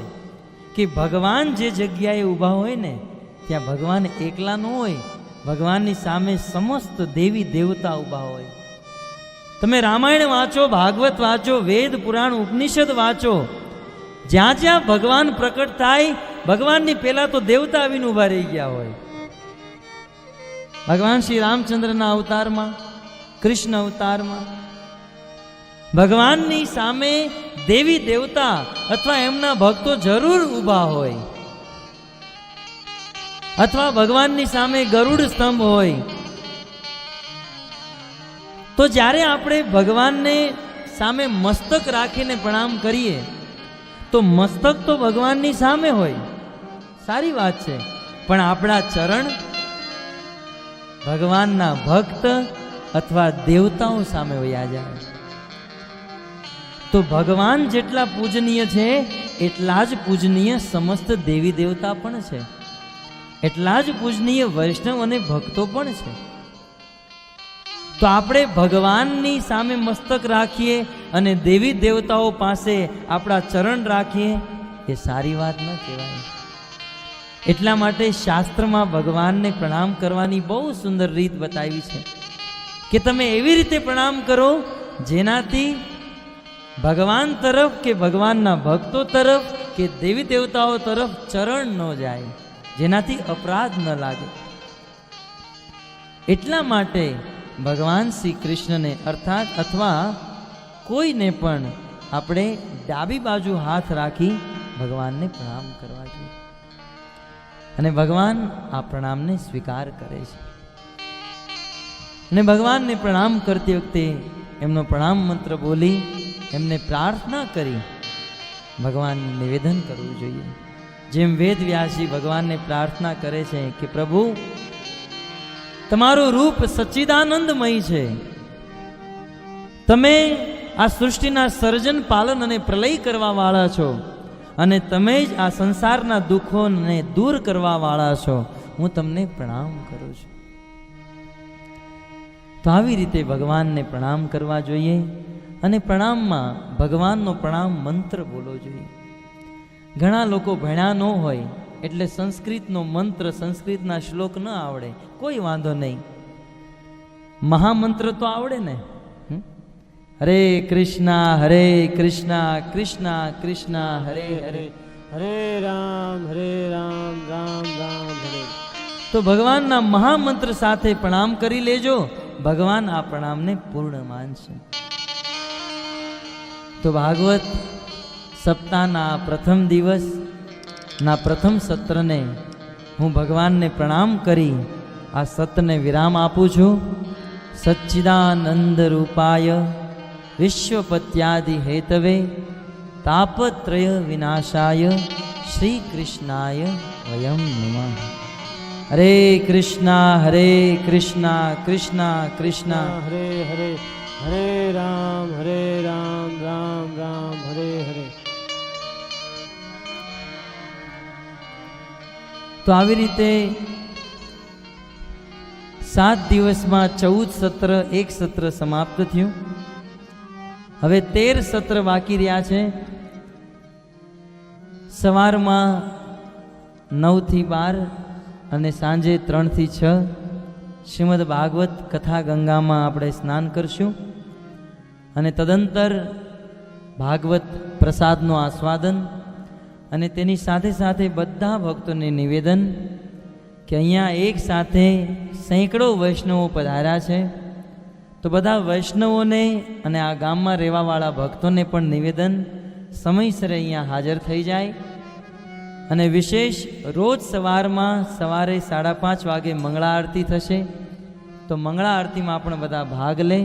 કે ભગવાન જે જગ્યાએ ઊભા હોય ને ત્યાં ભગવાન એકલા ન હોય, ભગવાનની સામે સમસ્ત દેવી દેવતા ઊભા હોય. તમે રામાયણ વાંચો, ભાગવત વાંચો, વેદ પુરાણ ઉપનિષદ વાંચો, જ્યાં જ્યાં ભગવાન પ્રકટ થાય, ભગવાનની પહેલા તો દેવતા આવીને ઊભા રહી ગયા હોય. ભગવાન શ્રી રામચંદ્રના અવતારમાં, કૃષ્ણ અવતારમાં ભગવાનની સામે દેવી દેવતા અથવા એમના ભક્તો જરૂર ઊભા હોય, અથવા ભગવાનની સામે ગરુડ સ્તંભ હોય. તો જ્યારે આપણે ભગવાનને સામે મસ્તક રાખીને પ્રણામ કરીએ તો મસ્તક તો ભગવાનની સામે હોય, સારી વાત છે, પણ આપણા ચરણ ભગવાનના ભક્ત અથવા દેવતાઓ સામે વયા જાય. તો ભગવાન જેટલા પૂજનીય છે એટલા જ પૂજનીય સમસ્ત દેવી દેવતા પણ છે, એટલા જ પૂજનીય વૈષ્ણવ અને ભક્તો પણ છે. તો આપણે ભગવાનની સામે મસ્તક રાખીએ અને દેવી દેવતાઓ પાસે આપણા ચરણ રાખીએ, એ સારી વાત ન કહેવાય. એટલા માટે શાસ્ત્રમાં ભગવાનને પ્રણામ કરવાની બહુ સુંદર રીત બતાવી છે કે તમે એવી રીતે પ્રણામ કરો જેનાથી ભગવાન તરફ કે ભગવાનના ભક્તો તરફ કે દેવી દેવતાઓ તરફ ચરણ ન જાય, જેનાથી અપરાધ ન લાગે. એટલા માટે ભગવાન શ્રી કૃષ્ણને અર્થાત અથવા કોઈને પણ આપણે ડાબી બાજુ હાથ રાખી ભગવાનને પ્રણામ કરવા જોઈએ. અને ભગવાન આ પ્રણામને સ્વીકાર કરે છે. અને ભગવાનને પ્રણામ કરતી વખતે એમનો પ્રણામ મંત્ર બોલી એમને પ્રાર્થના કરી ભગવાનને નિવેદન કરવું જોઈએ. જેમ વેદ વ્યાસજી ભગવાનને પ્રાર્થના કરે છે કે પ્રભુ, તમારું રૂપ સચ્ચિદાનંદમય છે, તમે આ સૃષ્ટિના સર્જન, પાલન અને પ્રલય કરવા વાળા છો, અને તમે જ આ સંસારના દુઃખોને દૂર કરવા વાળા છો. હું તમને પ્રણામ કરું છું. તો આવી રીતે ભગવાનને પ્રણામ કરવા જોઈએ. અને પ્રણામમાં ભગવાનનો પ્રણામ મંત્ર બોલવો જોઈએ. ઘણા લોકો ભણ્યા ન હોય એટલે સંસ્કૃતનો મંત્ર, સંસ્કૃતના શ્લોક ન આવડે, કોઈ વાંધો નહીં, મહામંત્ર તો આવડે ને. હરે કૃષ્ણ કૃષ્ણ કૃષ્ણ હરે હરે, હરે રામ રામ રામ હરે. તો ભગવાનના મહામંત્ર સાથે પ્રણામ કરી લેજો, ભગવાન આ પ્રણામને પૂર્ણ માનશે. તો ભાગવત સપ્તાહના પ્રથમ દિવસના પ્રથમ સત્રને હું ભગવાનને પ્રણામ કરી આ સત્રને વિરામ આપું છું. સચ્ચિદાનંદ રૂપાય વિશ્વપત્યાદિ હેતવે તાપત્રય વિનાશાય શ્રી કૃષ્ણાય વયમ નમઃ. હરે કૃષ્ણ કૃષ્ણ કૃષ્ણ હરે હરે હરે રામ રામ રામ હરે હરે. તો આવી રીતે 7 દિવસમાં 14 સત્ર, એક સત્ર સમાપ્ત થયું. હવે 13 સત્ર બાકી રહ્યા છે. સવારમાં 9 થી 12 અને સાંજે 3 થી 6 શ્રીમદ ભાગવત કથા ગંગામાં આપણે સ્નાન કરશું અને તદંતર ભાગવત પ્રસાદનું આસ્વાદન. અને તેની સાથે સાથે બધા ભક્તોને નિવેદન કે અહીંયા એક સાથે સેંકડો વૈષ્ણવો પધાર્યા છે, તો બધા વૈષ્ણવોને અને આ ગામમાં રહેવાવાળા ભક્તોને પણ નિવેદન સમયસર અહીંયા હાજર થઈ જાય. અને વિશેષ રોજ સવારે 5:30 વાગે મંગળા આરતી થશે, તો મંગળા આરતીમાં પણ બધા ભાગ લે.